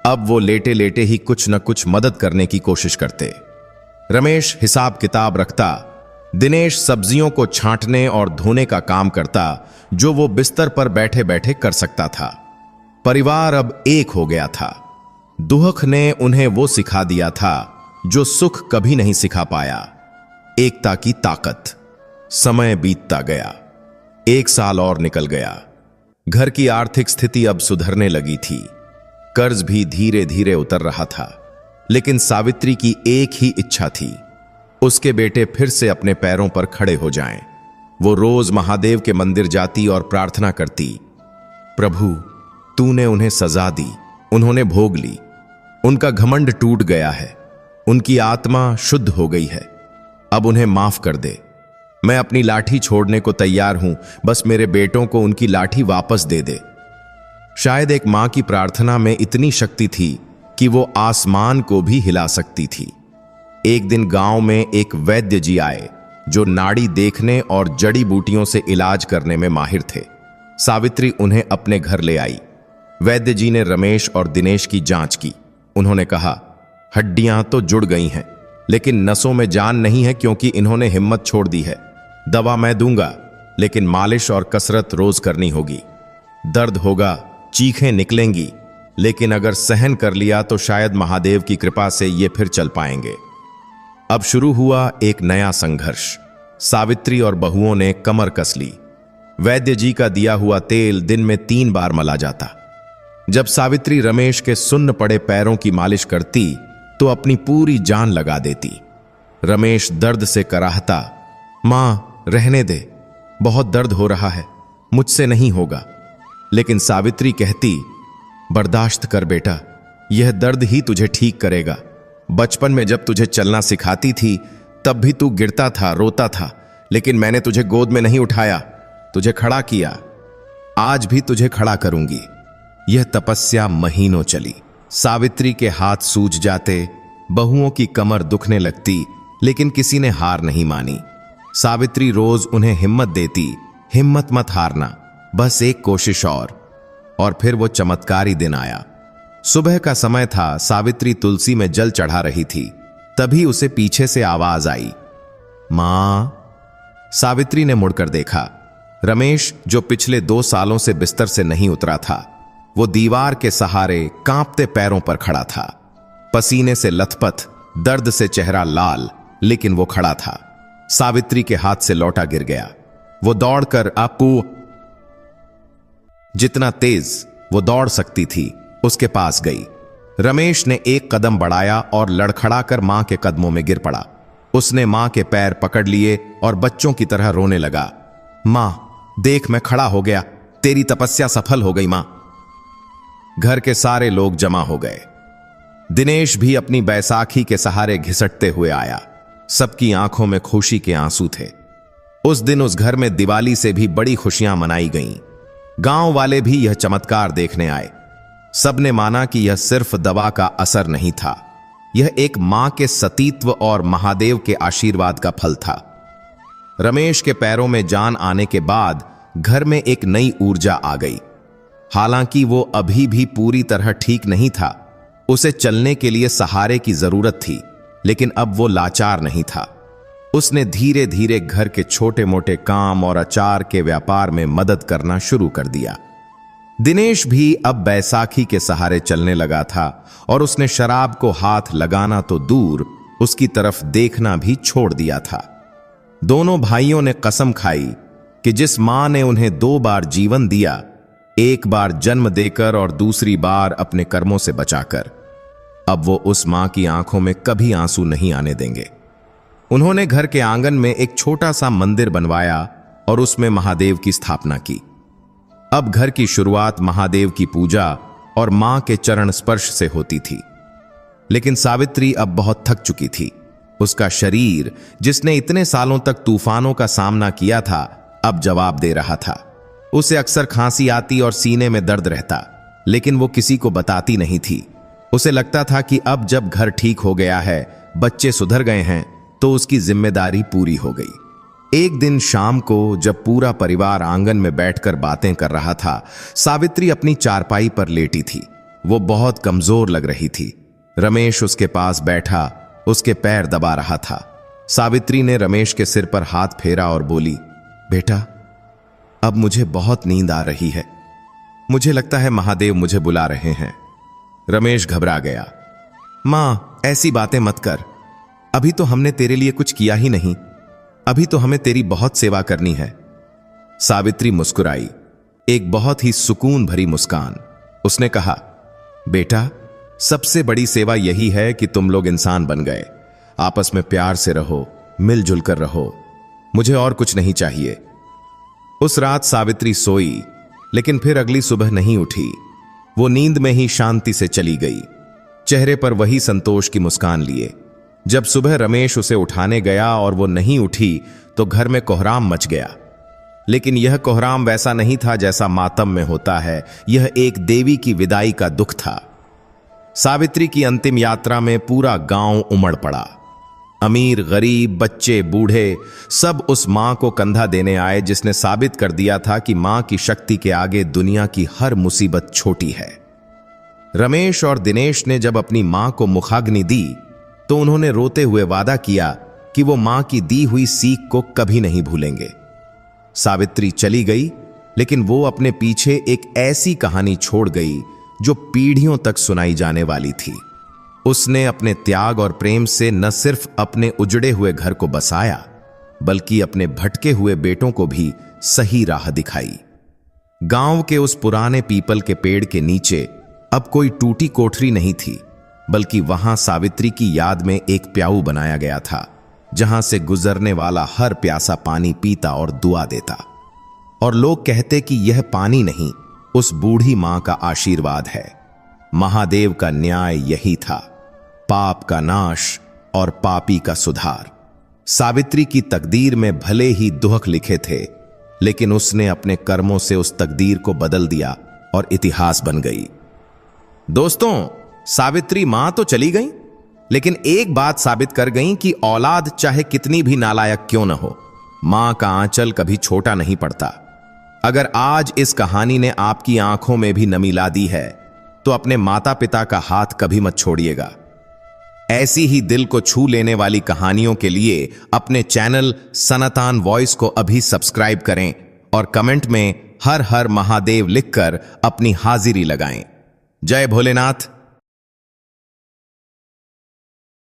अब वो लेटे लेटे ही कुछ न कुछ मदद करने की कोशिश करते। रमेश हिसाब किताब रखता, दिनेश सब्जियों को छांटने और धोने का काम करता, जो वो बिस्तर पर बैठे बैठे कर सकता था। परिवार अब एक हो गया था। दुहक ने उन्हें वो सिखा दिया था जो सुख कभी नहीं सिखा पाया, एकता की ताकत। समय बीतता गया। 1 साल और निकल गया। घर की आर्थिक स्थिति अब सुधरने लगी थी। कर्ज भी धीरे धीरे उतर रहा था, लेकिन सावित्री की एक ही इच्छा थी, उसके बेटे फिर से अपने पैरों पर खड़े हो जाएं। वो रोज महादेव के मंदिर जाती और प्रार्थना करती, प्रभु, तूने उन्हें सजा दी, उन्होंने भोग ली, उनका घमंड टूट गया है, उनकी आत्मा शुद्ध हो गई है, अब उन्हें माफ कर दे। मैं अपनी लाठी छोड़ने को तैयार हूं, बस मेरे बेटों को उनकी लाठी वापस दे दे। शायद एक मां की प्रार्थना में इतनी शक्ति थी कि वो आसमान को भी हिला सकती थी। एक दिन गांव में एक वैद्य जी आए, जो नाड़ी देखने और जड़ी बूटियों से इलाज करने में माहिर थे। सावित्री उन्हें अपने घर ले आई। वैद्य जी ने रमेश और दिनेश की जांच की। उन्होंने कहा, हड्डियां तो जुड़ गई हैं, लेकिन नसों में जान नहीं है क्योंकि इन्होंने हिम्मत छोड़ दी है। दवा मैं दूंगा, लेकिन मालिश और कसरत रोज करनी होगी। दर्द होगा, चीखें निकलेंगी, लेकिन अगर सहन कर लिया तो शायद महादेव की कृपा से ये फिर चल पाएंगे। अब शुरू हुआ एक नया संघर्ष। सावित्री और बहुओं ने कमर कस ली। वैद्य जी का दिया हुआ तेल दिन में 3 बार मला जाता। जब सावित्री रमेश के सुन्न पड़े पैरों की मालिश करती तो अपनी पूरी जान लगा देती। रमेश दर्द से कराहता, मां रहने दे, बहुत दर्द हो रहा है, मुझसे नहीं होगा। लेकिन सावित्री कहती, बर्दाश्त कर बेटा, यह दर्द ही तुझे ठीक करेगा। बचपन में जब तुझे चलना सिखाती थी तब भी तू गिरता था, रोता था, लेकिन मैंने तुझे गोद में नहीं उठाया, तुझे खड़ा किया। आज भी तुझे खड़ा करूंगी। यह तपस्या महीनों चली। सावित्री के हाथ सूज जाते, बहुओं की कमर दुखने लगती, लेकिन किसी ने हार नहीं मानी। सावित्री रोज उन्हें हिम्मत देती, हिम्मत मत हारना, बस एक कोशिश और फिर वो चमत्कारी दिन आया। सुबह का समय था। सावित्री तुलसी में जल चढ़ा रही थी, तभी उसे पीछे से आवाज आई, मां। सावित्री ने मुड़कर देखा। रमेश, जो पिछले 2 सालों से बिस्तर से नहीं उतरा था, वो दीवार के सहारे कांपते पैरों पर खड़ा था, पसीने से लथपथ, दर्द से चेहरा लाल, लेकिन वो खड़ा था। सावित्री के हाथ से लौटा गिर गया। वो दौड़कर आपू जितना तेज वो दौड़ सकती थी उसके पास गई। रमेश ने एक कदम बढ़ाया और लड़खड़ाकर मां के कदमों में गिर पड़ा। उसने मां के पैर पकड़ लिए और बच्चों की तरह रोने लगा, मां देख, मैं खड़ा हो गया, तेरी तपस्या सफल हो गई मां। घर के सारे लोग जमा हो गए। दिनेश भी अपनी बैसाखी के सहारे घिसटते हुए आया। सबकी आंखों में खुशी के आंसू थे। उस दिन उस घर में दिवाली से भी बड़ी खुशियां मनाई गईं। गांव वाले भी यह चमत्कार देखने आए। सबने माना कि यह सिर्फ दवा का असर नहीं था, यह एक मां के सतीत्व और महादेव के आशीर्वाद का फल था। रमेश के पैरों में जान आने के बाद घर में एक नई ऊर्जा आ गई। हालांकि वो अभी भी पूरी तरह ठीक नहीं था, उसे चलने के लिए सहारे की जरूरत थी, लेकिन अब वो लाचार नहीं था। उसने धीरे धीरे घर के छोटे मोटे काम और अचार के व्यापार में मदद करना शुरू कर दिया। दिनेश भी अब बैसाखी के सहारे चलने लगा था और उसने शराब को हाथ लगाना तो दूर, उसकी तरफ देखना भी छोड़ दिया था। दोनों भाइयों ने कसम खाई कि जिस मां ने उन्हें 2 बार जीवन दिया, एक बार जन्म देकर और दूसरी बार अपने कर्मों से बचाकर, अब वो उस मां की आंखों में कभी आंसू नहीं आने देंगे। उन्होंने घर के आंगन में एक छोटा सा मंदिर बनवाया और उसमें महादेव की स्थापना की। अब घर की शुरुआत महादेव की पूजा और मां के चरण स्पर्श से होती थी। लेकिन सावित्री अब बहुत थक चुकी थी। उसका शरीर, जिसने इतने सालों तक तूफानों का सामना किया था, अब जवाब दे रहा था। उसे अक्सर खांसी आती और सीने में दर्द रहता, लेकिन वो किसी को बताती नहीं थी। उसे लगता था कि अब जब घर ठीक हो गया है, बच्चे सुधर गए हैं, तो उसकी जिम्मेदारी पूरी हो गई। एक दिन शाम को जब पूरा परिवार आंगन में बैठकर बातें कर रहा था, सावित्री अपनी चारपाई पर लेटी थी। वो बहुत कमजोर लग रही थी। रमेश उसके पास बैठा, उसके पैर दबा रहा था। सावित्री ने रमेश के सिर पर हाथ फेरा और बोली, बेटा, अब मुझे बहुत नींद आ रही है, मुझे लगता है महादेव मुझे बुला रहे हैं। रमेश घबरा गया। मां, ऐसी बातें मत कर, अभी तो हमने तेरे लिए कुछ किया ही नहीं, अभी तो हमें तेरी बहुत सेवा करनी है। सावित्री मुस्कुराई, एक बहुत ही सुकून भरी मुस्कान। उसने कहा, बेटा, सबसे बड़ी सेवा यही है कि तुम लोग इंसान बन गए। आपस में प्यार से रहो, मिलजुल कर रहो, मुझे और कुछ नहीं चाहिए। उस रात सावित्री सोई, लेकिन फिर अगली सुबह नहीं उठी। वो नींद में ही शांति से चली गई, चेहरे पर वही संतोष की मुस्कान लिए। जब सुबह रमेश उसे उठाने गया और वो नहीं उठी तो घर में कोहराम मच गया। लेकिन यह कोहराम वैसा नहीं था जैसा मातम में होता है, यह एक देवी की विदाई का दुख था। सावित्री की अंतिम यात्रा में पूरा गांव उमड़ पड़ा। अमीर, गरीब, बच्चे, बूढ़े, सब उस मां को कंधा देने आए जिसने साबित कर दिया था कि मां की शक्ति के आगे दुनिया की हर मुसीबत छोटी है। रमेश और दिनेश ने जब अपनी मां को मुखाग्नि दी तो उन्होंने रोते हुए वादा किया कि वो मां की दी हुई सीख को कभी नहीं भूलेंगे। सावित्री चली गई, लेकिन वो अपने पीछे एक ऐसी कहानी छोड़ गई जो पीढ़ियों तक सुनाई जाने वाली थी। उसने अपने त्याग और प्रेम से न सिर्फ अपने उजड़े हुए घर को बसाया, बल्कि अपने भटके हुए बेटों को भी सही राह दिखाई। गांव के उस पुराने पीपल के पेड़ के नीचे अब कोई टूटी कोठरी नहीं थी, बल्कि वहां सावित्री की याद में एक प्याऊ बनाया गया था, जहां से गुजरने वाला हर प्यासा पानी पीता और दुआ देता। और लोग कहते कि यह पानी नहीं, उस बूढ़ी मां का आशीर्वाद है। महादेव का न्याय यही था, पाप का नाश और पापी का सुधार। सावित्री की तकदीर में भले ही दुख लिखे थे, लेकिन उसने अपने कर्मों से उस तकदीर को बदल दिया और इतिहास बन गई। दोस्तों, सावित्री मां तो चली गई, लेकिन एक बात साबित कर गई कि औलाद चाहे कितनी भी नालायक क्यों न हो, मां का आंचल कभी छोटा नहीं पड़ता। अगर आज इस कहानी ने आपकी आंखों में भी नमी ला दी है, तो अपने माता पिता का हाथ कभी मत छोड़िएगा। ऐसी ही दिल को छू लेने वाली कहानियों के लिए अपने चैनल सनातन वॉइस को अभी सब्सक्राइब करें और कमेंट में हर हर महादेव लिखकर अपनी हाजिरी लगाएं। जय भोलेनाथ।